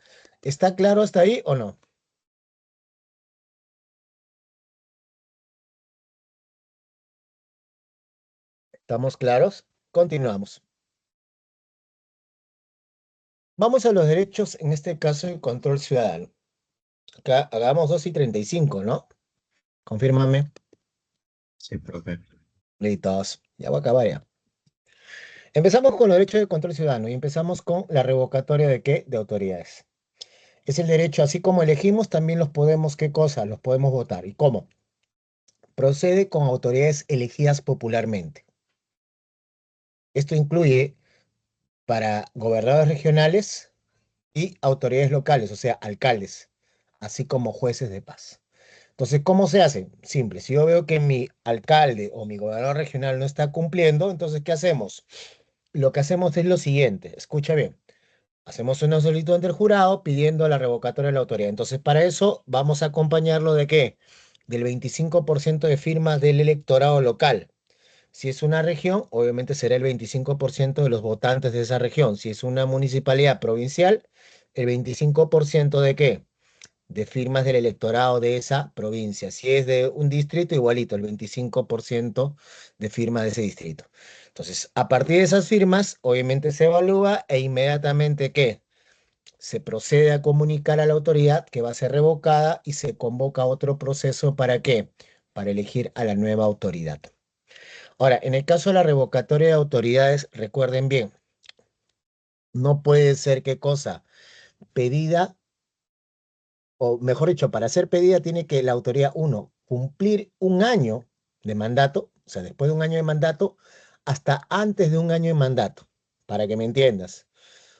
¿Está claro hasta ahí o no? ¿Estamos claros? Continuamos. Vamos a los derechos, en este caso, el control ciudadano. Acá hagamos 2:35, ¿no? Confírmame. Sí, profe. Listos. Ya voy a acabar ya. Empezamos con los derechos de control ciudadano y empezamos con la revocatoria de ¿qué? De autoridades. Es el derecho, así como elegimos, también los podemos, ¿qué cosa? Los podemos votar. ¿Y cómo? Procede con autoridades elegidas popularmente. Esto incluye para gobernadores regionales y autoridades locales, o sea, alcaldes, así como jueces de paz. Entonces, ¿cómo se hace? Simple. Si yo veo que mi alcalde o mi gobernador regional no está cumpliendo, entonces, ¿qué hacemos? Lo que hacemos es lo siguiente, escucha bien. Hacemos una solicitud ante el jurado pidiendo la revocatoria de la autoridad. Entonces, para eso vamos a acompañarlo de ¿qué? Del 25% de firmas del electorado local. Si es una región, obviamente será el 25% de los votantes de esa región. Si es una municipalidad provincial, el 25% de ¿qué? De firmas del electorado de esa provincia. Si es de un distrito, igualito, el 25% de firmas de ese distrito. Entonces, a partir de esas firmas, obviamente se evalúa e inmediatamente ¿qué? Se procede a comunicar a la autoridad que va a ser revocada y se convoca otro proceso ¿para qué? Para elegir a la nueva autoridad. Ahora, en el caso de la revocatoria de autoridades, recuerden bien, no puede ser qué cosa pedida, o mejor dicho, para ser pedida tiene que la autoridad, uno, cumplir un año de mandato, o sea, después de un año de mandato, hasta antes de un año de mandato, para que me entiendas.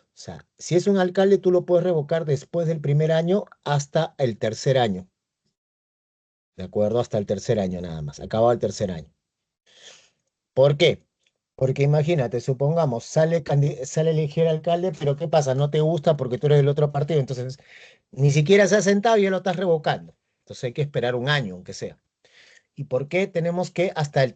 O sea, si es un alcalde, tú lo puedes revocar después del primer año hasta el tercer año. ¿De acuerdo? Hasta el tercer año nada más, acabado el tercer año. ¿Por qué? Porque imagínate, supongamos, sale elegir alcalde, pero ¿qué pasa? No te gusta porque tú eres del otro partido, entonces ni siquiera se ha sentado y ya lo estás revocando. Entonces hay que esperar un año, aunque sea. ¿Y por qué tenemos que hasta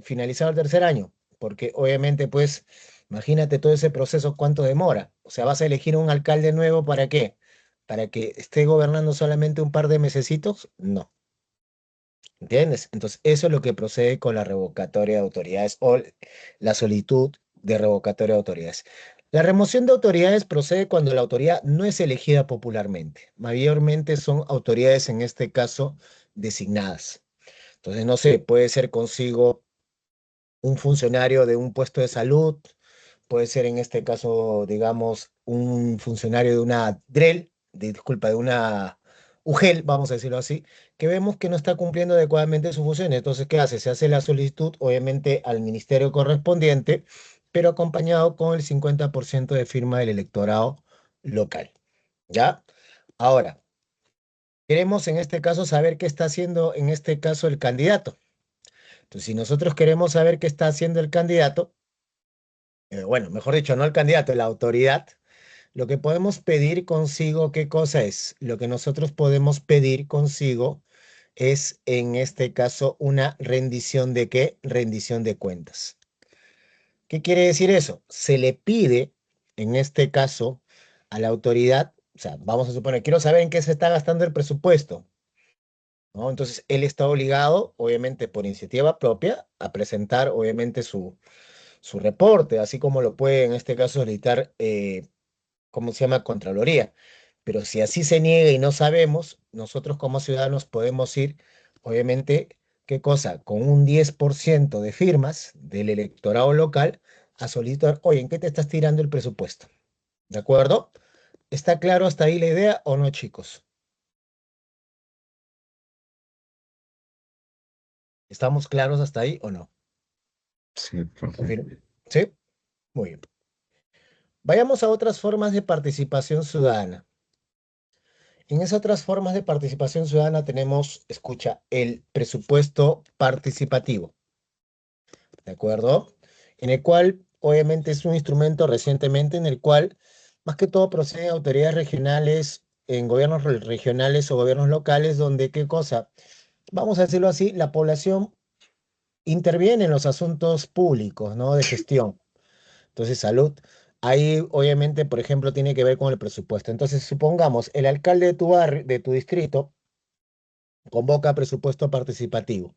finalizado el tercer año? Porque obviamente, pues, imagínate todo ese proceso, ¿cuánto demora? O sea, ¿vas a elegir un alcalde nuevo para qué? ¿Para que esté gobernando solamente un par de mesecitos? No. ¿Entiendes? Entonces, eso es lo que procede con la revocatoria de autoridades o la solicitud de revocatoria de autoridades. La remoción de autoridades procede cuando la autoridad no es elegida popularmente. Mayormente son autoridades, en este caso, designadas. Entonces, no sé, puede ser consigo un funcionario de un puesto de salud, puede ser en este caso, digamos, un funcionario de una DREL, disculpa, de una UGEL, vamos a decirlo así, que vemos que no está cumpliendo adecuadamente su función. Entonces, ¿qué hace? Se hace la solicitud, obviamente, al ministerio correspondiente, pero acompañado con el 50% de firma del electorado local. ¿Ya? Ahora, queremos en este caso saber qué está haciendo en este caso el candidato. Entonces, si nosotros queremos saber qué está haciendo el candidato, bueno, mejor dicho, no el candidato, la autoridad, lo que podemos pedir consigo, ¿qué cosa es? Lo que nosotros podemos pedir consigo es, en este caso, una rendición de ¿qué? Rendición de cuentas. ¿Qué quiere decir eso? Se le pide, en este caso, a la autoridad, o sea, vamos a suponer, quiero saber en qué se está gastando el presupuesto, ¿no? Entonces, él está obligado, obviamente, por iniciativa propia, a presentar, obviamente, su reporte, así como lo puede, en este caso, solicitar, ¿cómo se llama? Contraloría. Pero si así se niega y no sabemos, nosotros como ciudadanos podemos ir, obviamente, ¿qué cosa? Con un 10% de firmas del electorado local a solicitar, oye, ¿en qué te estás tirando el presupuesto? ¿De acuerdo? ¿Está claro hasta ahí la idea o no, chicos? ¿Estamos claros hasta ahí o no? Sí, profe. Confirmo. ¿Sí? Muy bien. Vayamos a otras formas de participación ciudadana. En esas otras formas de participación ciudadana tenemos, escucha, el presupuesto participativo, ¿de acuerdo? En el cual obviamente es un instrumento recientemente en el cual, más que todo, proceden autoridades regionales, en gobiernos regionales o gobiernos locales, donde, ¿qué cosa? Vamos a decirlo así, la población interviene en los asuntos públicos, ¿no? De gestión. Entonces, salud. Ahí, obviamente, por ejemplo, tiene que ver con el presupuesto. Entonces, supongamos, el alcalde de tu barrio, de tu distrito, convoca presupuesto participativo.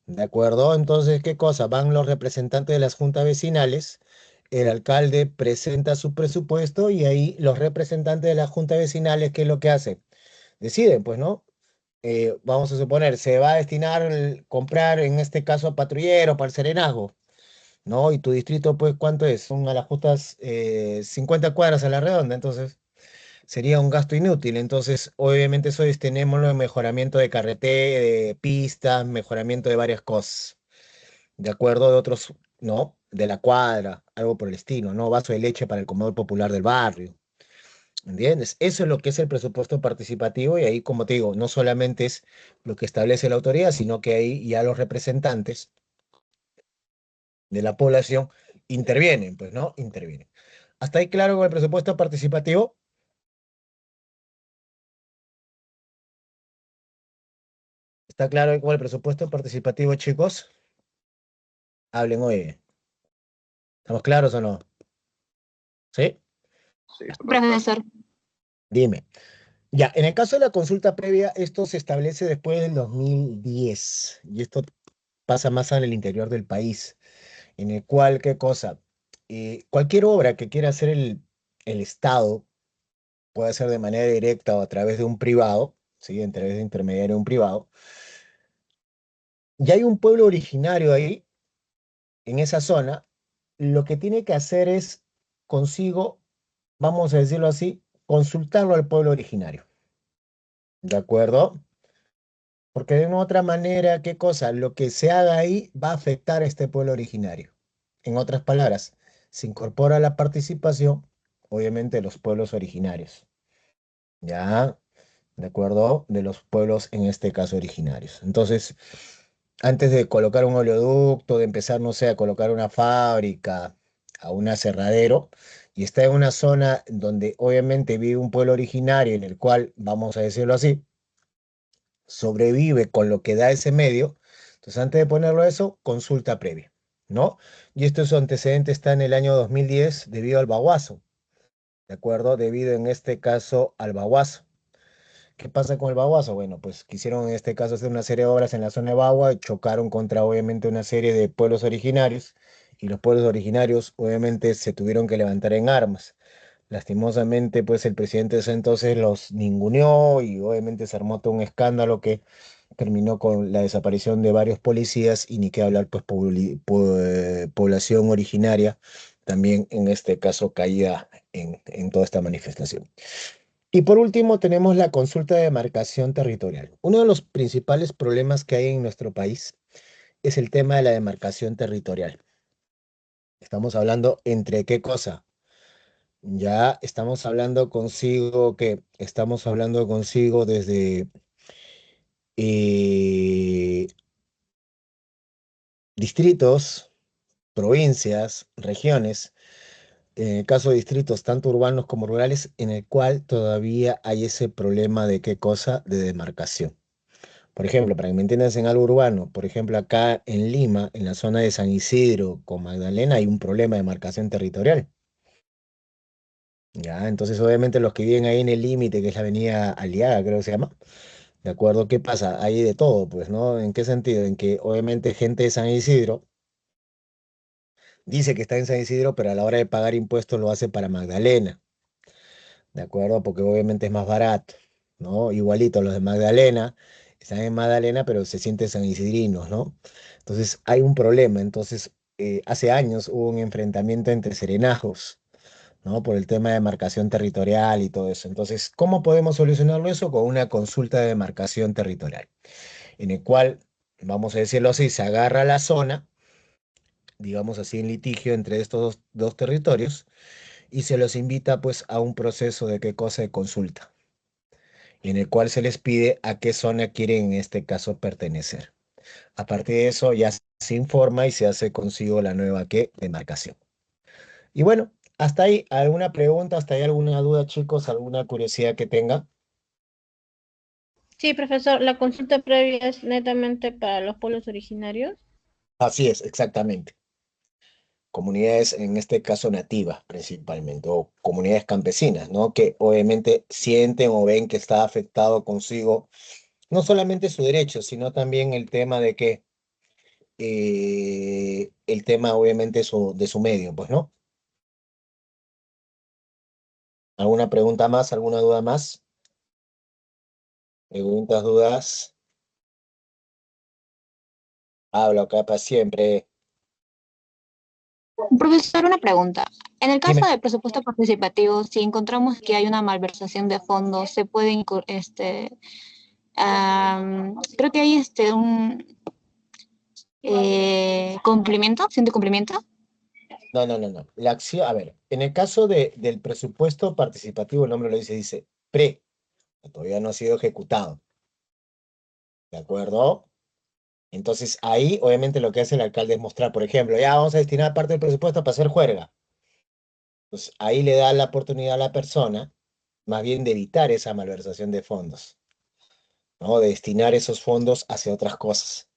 ¿De acuerdo? Entonces, ¿qué cosa? Van los representantes de las juntas vecinales, el alcalde presenta su presupuesto y ahí los representantes de las juntas vecinales, ¿qué es lo que hacen? Deciden, pues, ¿no? Vamos a suponer, se va a destinar comprar, en este caso, patrullero para el serenazgo, ¿no? Y tu distrito, pues, ¿cuánto es? Son a las justas 50 cuadras a la redonda, entonces sería un gasto inútil. Entonces, obviamente, eso tenemos en mejoramiento de carretera, de pistas, mejoramiento de varias cosas, de acuerdo de otros, ¿no? De la cuadra, algo por el estilo, ¿no? Vaso de leche para el comedor popular del barrio. ¿Entiendes? Eso es lo que es el presupuesto participativo y ahí, como te digo, no solamente es lo que establece la autoridad, sino que ahí ya los representantes de la población intervienen, pues, ¿no? Intervienen. ¿Hasta ahí claro con el presupuesto participativo? ¿Está claro con el presupuesto participativo, chicos? Hablen, oye. ¿Estamos claros o no? ¿Sí? Sí, Profesor. Dime. Ya, en el caso de la consulta previa, esto se establece después del 2010 y esto pasa más en el interior del país, en el cual, ¿qué cosa? Cualquier obra que quiera hacer el Estado, puede ser de manera directa o a través de un privado, ¿sí? A través de intermediario de un privado, ya hay un pueblo originario ahí, en esa zona, lo que tiene que hacer es consigo, vamos a decirlo así, consultarlo al pueblo originario, ¿de acuerdo? Porque de una u otra manera, ¿qué cosa? Lo que se haga ahí va a afectar a este pueblo originario. En otras palabras, se incorpora la participación, obviamente, de los pueblos originarios. ¿Ya? ¿De acuerdo? De los pueblos, en este caso, originarios. Entonces, antes de colocar un oleoducto, de empezar, no sé, a colocar una fábrica, a un aserradero, y está en una zona donde obviamente vive un pueblo originario en el cual, vamos a decirlo así, sobrevive con lo que da ese medio, entonces antes de ponerlo eso, consulta previa, ¿no? Y esto su antecedente está en el año 2010 debido al baguazo, ¿de acuerdo? Debido en este caso al baguazo. ¿Qué pasa con el baguazo? Bueno, pues quisieron en este caso hacer una serie de obras en la zona de Bagua, chocaron contra obviamente una serie de pueblos originarios y los pueblos originarios obviamente se tuvieron que levantar en armas. Lastimosamente, pues el presidente de ese entonces los ninguneó y obviamente se armó todo un escándalo que terminó con la desaparición de varios policías y ni qué hablar, pues población originaria también en este caso caída en toda esta manifestación. Y por último tenemos la consulta de demarcación territorial. Uno de los principales problemas que hay en nuestro país es el tema de la demarcación territorial. Estamos hablando entre qué cosa. Ya estamos hablando consigo que estamos hablando consigo desde eh, distritos, provincias, regiones, en el caso de distritos tanto urbanos como rurales, en el cual todavía hay ese problema de qué cosa, de demarcación. Por ejemplo, para que me entiendas en algo urbano, por ejemplo, acá en Lima, en la zona de San Isidro con Magdalena, hay un problema de demarcación territorial. Ya, entonces obviamente los que viven ahí en el límite, que es la avenida Aliaga, creo que se llama, ¿de acuerdo? ¿Qué pasa? Hay de todo, pues, ¿no? ¿En qué sentido? En que obviamente gente de San Isidro dice que está en San Isidro, pero a la hora de pagar impuestos lo hace para Magdalena, ¿de acuerdo? Porque obviamente es más barato, ¿no? Igualito los de Magdalena, están en Magdalena, pero se sienten sanisidrinos, ¿no? Entonces hay un problema. Entonces, hace años hubo un enfrentamiento entre serenajos, ¿no? Por el tema de demarcación territorial y todo eso. Entonces, ¿cómo podemos solucionarlo eso? Con una consulta de demarcación territorial, en el cual, vamos a decirlo así, se agarra la zona, digamos así, en litigio entre estos dos territorios y se los invita pues a un proceso de qué cosa de consulta, en el cual se les pide a qué zona quieren en este caso pertenecer. A partir de eso ya se informa y se hace consigo la nueva ¿qué? Demarcación. Y bueno, hasta ahí, ¿alguna pregunta? ¿Hasta ahí alguna duda, chicos? ¿Alguna curiosidad que tenga? Sí, profesor, la consulta previa es netamente para los pueblos originarios. Así es, exactamente. Comunidades, en este caso nativas principalmente, o comunidades campesinas, ¿no? Que obviamente sienten o ven que está afectado consigo no solamente su derecho, sino también el tema de que, el tema obviamente de su medio, pues, ¿no? ¿Alguna pregunta más? ¿Alguna duda más? Preguntas, dudas. Hablo acá para siempre. Profesor, una pregunta. En el caso Dime. del presupuesto participativo, si encontramos que hay una malversación de fondos, se puede, creo que hay un cumplimiento, acción de cumplimiento. No, no, no, no. La acción, a ver, en el caso del presupuesto participativo, el nombre lo dice, dice pre, que todavía no ha sido ejecutado. ¿De acuerdo? Entonces ahí, obviamente, lo que hace el alcalde es mostrar, por ejemplo, ya vamos a destinar parte del presupuesto para hacer juerga. Entonces ahí le da la oportunidad a la persona, más bien de evitar esa malversación de fondos, ¿no? De destinar esos fondos hacia otras cosas.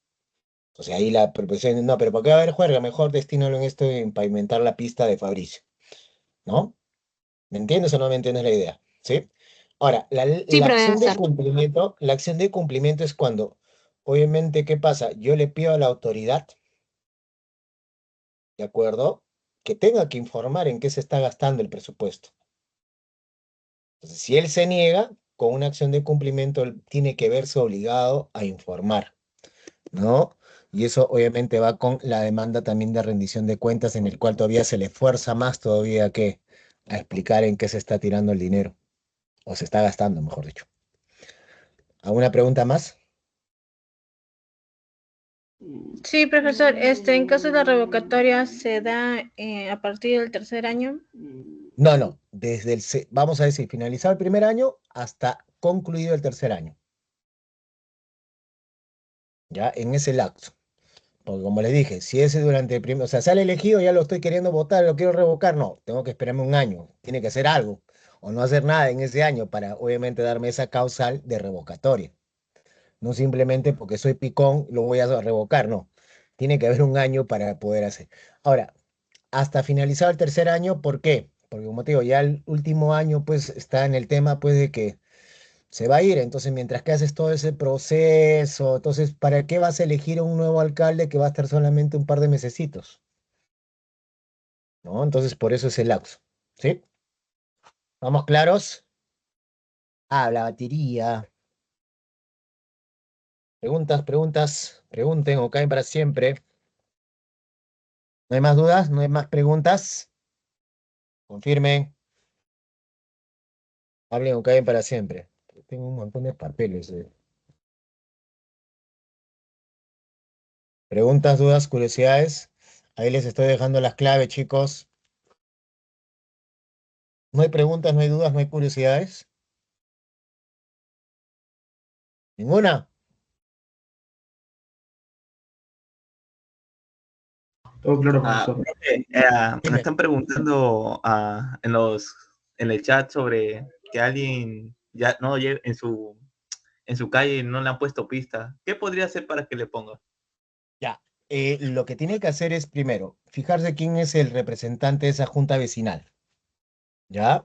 Entonces ahí la proposición, no, pero ¿por qué va a haber juerga? Mejor destínalo en esto, en pavimentar la pista de Fabricio, ¿no? ¿Me entiendes o no me entiendes la idea? ¿Sí? Ahora, Sí, la acción de profesor. cumplimiento, la acción de cumplimiento es cuando, obviamente, ¿qué pasa? Yo le pido a la autoridad, ¿de acuerdo? Que tenga que informar en qué se está gastando el presupuesto. Entonces, si él se niega, con una acción de cumplimiento, él tiene que verse obligado a informar, ¿no? Y eso obviamente va con la demanda también de rendición de cuentas, en el cual todavía se le fuerza más todavía que a explicar en qué se está tirando el dinero, o se está gastando, mejor dicho. ¿Alguna pregunta más? Sí, profesor, en caso de la revocatoria se da a partir del tercer año. No, no, vamos a decir, finalizado el primer año hasta concluido el tercer año, ya en ese lapso. Porque como les dije, si ese durante el primer, o sea, sale elegido, ya lo estoy queriendo votar, lo quiero revocar, no, tengo que esperarme un año, tiene que hacer algo, o no hacer nada en ese año para obviamente darme esa causal de revocatoria. No simplemente porque soy picón lo voy a revocar, no. Tiene que haber un año para poder hacer. Ahora, hasta finalizado el tercer año, ¿por qué? Porque como te digo, ya el último año pues está en el tema pues de que se va a ir, entonces mientras que haces todo ese proceso, entonces, ¿para qué vas a elegir a un nuevo alcalde que va a estar solamente un par de mesecitos? ¿No? Entonces, por eso es el lapso, ¿sí? ¿Vamos claros? Ah, la batería. Preguntas, preguntas, pregunten o caen para siempre. ¿No hay más dudas? ¿No hay más preguntas? Confirmen. Hablen o caen para siempre. Tengo un montón de papeles. Preguntas, dudas, curiosidades. Ahí les estoy dejando las claves, chicos. No hay preguntas, no hay dudas, no hay curiosidades. ¿Ninguna? Todo claro, Ah, profesor. profe, me Dime. están preguntando en el chat sobre que alguien ya no en su calle no le han puesto pista. ¿Qué podría hacer para que le ponga? Ya. Lo que tiene que hacer es, primero, fijarse quién es el representante de esa junta vecinal. ¿Ya?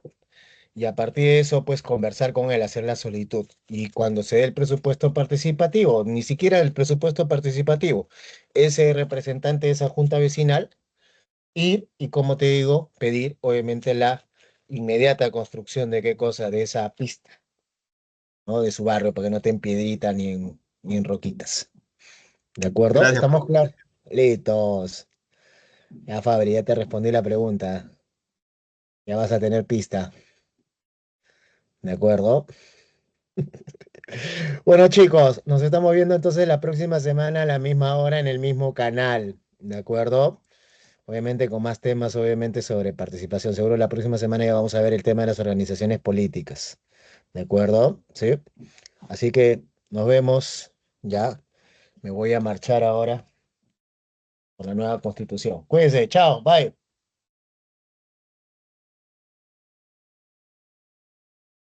Y a partir de eso, pues conversar con él, hacer la solicitud. Y cuando se dé el presupuesto participativo, ni siquiera el presupuesto participativo, ese representante de esa junta vecinal, ir y, como te digo, pedir, obviamente, la inmediata construcción de qué cosa, de esa pista, ¿no? De su barrio, para que no esté en piedrita ni en roquitas. ¿De acuerdo? Gracias, ¿Estamos profe. claros? Listos. Ya, Fabri, ya te respondí la pregunta. Ya vas a tener pista. ¿De acuerdo? Bueno, chicos, nos estamos viendo entonces la próxima semana a la misma hora en el mismo canal. ¿De acuerdo? Obviamente con más temas, obviamente sobre participación. Seguro la próxima semana ya vamos a ver el tema de las organizaciones políticas. ¿De acuerdo? ¿Sí? Así que nos vemos. Ya. Me voy a marchar ahora. por la nueva constitución. Cuídense, chao, bye.